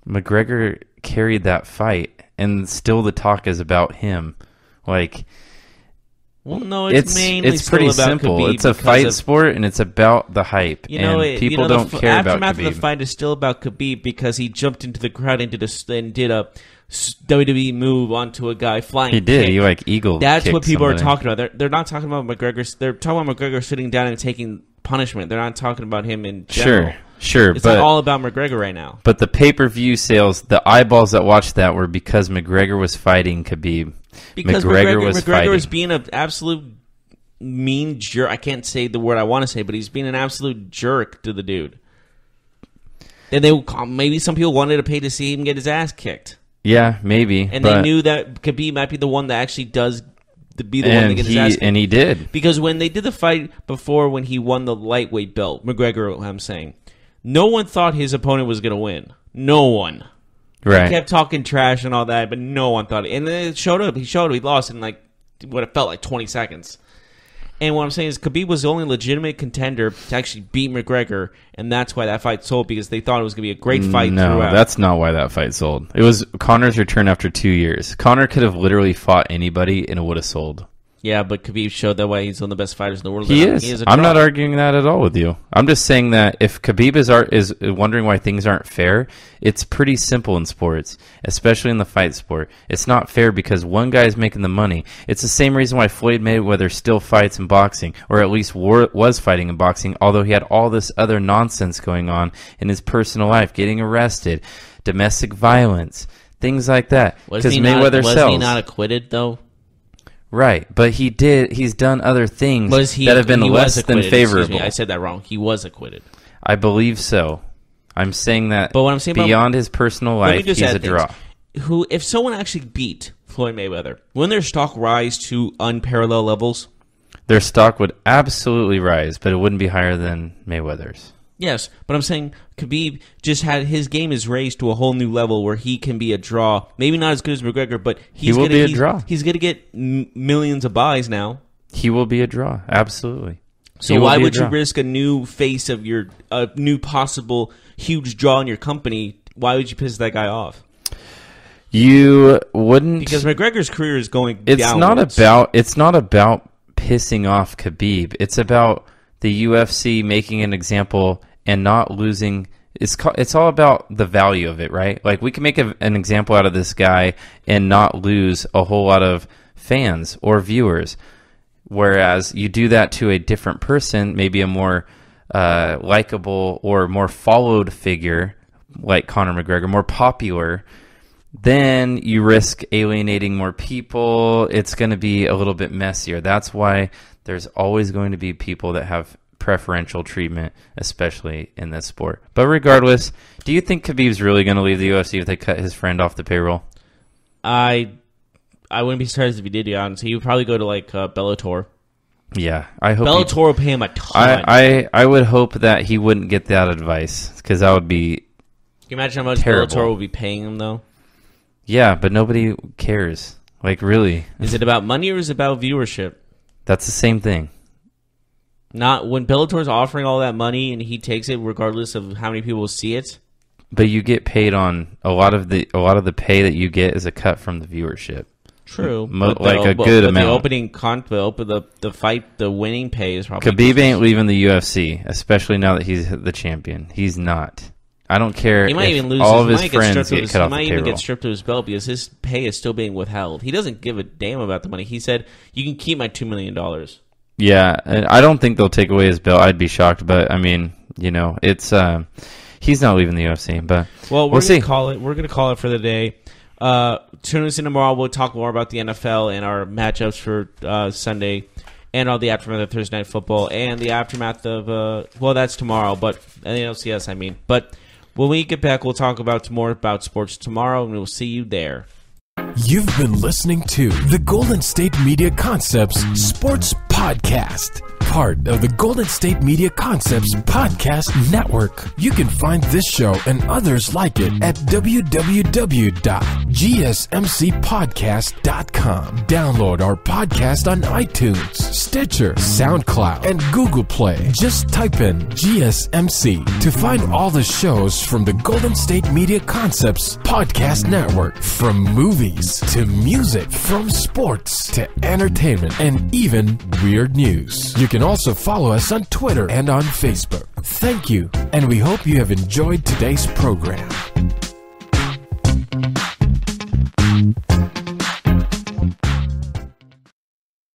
McGregor carried that fight, and still the talk is about him. Like, well, no, it's mainly it's pretty still about simple. Khabib It's a fight sport, and it's about the hype. People don't care about Khabib. Aftermath of the fight is still about Khabib because he jumped into the crowd and did a WWE move onto a guy flying. He did. Kick. He like eagle. That's what people somebody. are talking about. They're not talking about McGregor. They're talking about McGregor sitting down and taking punishment. They're not talking about him in general. Sure, it's all about McGregor right now. But the pay-per-view sales, the eyeballs that watched that were because McGregor was fighting Khabib. Because McGregor was being an absolute mean jerk. I can't say the word I want to say, but he's being an absolute jerk to the dude. And maybe some people wanted to pay to see him get his ass kicked. Yeah, maybe. And they knew that Khabib might be the one that actually does be the one that gets his ass kicked. And he did. Because when they did the fight before, when he won the lightweight belt, McGregor, I'm saying, no one thought his opponent was going to win. No one. Right. He kept talking trash and all that, but no one thought it. And then it showed up. He lost in like what it felt like 20 seconds. And what I'm saying is Khabib was the only legitimate contender to actually beat McGregor, and that's why that fight sold, because they thought it was going to be a great fight No, throughout. that's not why that fight sold. It was Conor's return after 2 years. Conor could have literally fought anybody, and it would have sold. Yeah, but Khabib showed that way he's one of the best fighters in the world. He is. I'm not arguing that at all with you. I'm just saying that if Khabib is wondering why things aren't fair, it's pretty simple in sports, especially in the fight sport. It's not fair because one guy is making the money. It's the same reason why Floyd Mayweather still fights in boxing, or at least was fighting in boxing, although he had all this other nonsense going on in his personal life, getting arrested, domestic violence, things like that. Because Mayweather sells. Was he not acquitted, though? Right, but he's done other things that have been less than favorable. I said that wrong. He was acquitted. I believe so. I'm saying that but what I'm saying beyond his personal life, he's a draw. If someone actually beat Floyd Mayweather, wouldn't their stock rise to unparalleled levels? Their stock would absolutely rise, but it wouldn't be higher than Mayweather's. Yes, but I'm saying Khabib just had his game is raised to a whole new level where he can be a draw. Maybe not as good as McGregor, but he will be a draw. He's going to get millions of buys now. He will be a draw, absolutely. So why would you risk a new face of your new possible huge draw in your company? Why would you piss that guy off? You wouldn't, because McGregor's career is going it's downwards. It's not about pissing off Khabib. It's about the UFC making an example and not losing. It's all about the value of it, right? Like, we can make an example out of this guy and not lose a whole lot of fans or viewers. Whereas you do that to a different person, maybe a more likable or more followed figure like Conor McGregor, more popular, then you risk alienating more people. It's going to be a little bit messier. That's why there's always going to be people that have preferential treatment, especially in this sport. But regardless, do you think Khabib's really going to leave the UFC if they cut his friend off the payroll? I wouldn't be surprised if he did, yeah. So he would probably go to like Bellator. Yeah, I hope Bellator will pay him a ton. I would hope that he wouldn't get that advice, because that would be Can you imagine how much terrible. Bellator will be paying him, though? Yeah, but nobody cares. Like, really. Is it about money or is it about viewership? That's the same thing. Not when Bellator's offering all that money and he takes it regardless of how many people see it. But you get paid on a lot of the pay that you get is a cut from the viewership. True, good amount. The opening the fight, the winning pay is probably. Khabib ain't leaving the UFC, especially now that he's the champion. He's not. I don't care. He might even lose. All of his friends get cut off the payroll. He might even get stripped of his belt because his pay is still being withheld. He doesn't give a damn about the money. He said, "You can keep my $2 million." Yeah, and I don't think they'll take away his belt. I'd be shocked, but I mean, it's he's not leaving the UFC. But we'll see. We're gonna call it for the day. Tune us in tomorrow. We'll talk more about the NFL and our matchups for Sunday, and all the aftermath of Thursday Night Football, and the aftermath of that's tomorrow. But and the LCS, I mean. But when we get back, we'll talk about more about sports tomorrow, and we'll see you there. You've been listening to the Golden State Media Concepts Sports Podcast, part of the Golden State Media Concepts Podcast Network. You can find this show and others like it at www.gsmcpodcast.com. Download our podcast on iTunes, Stitcher, SoundCloud, and Google Play. Just type in GSMC to find all the shows from the Golden State Media Concepts Podcast Network, from movies to music, from sports to entertainment, and even weird news. You can also follow us on Twitter and on Facebook. Thank you, and we hope you have enjoyed today's program.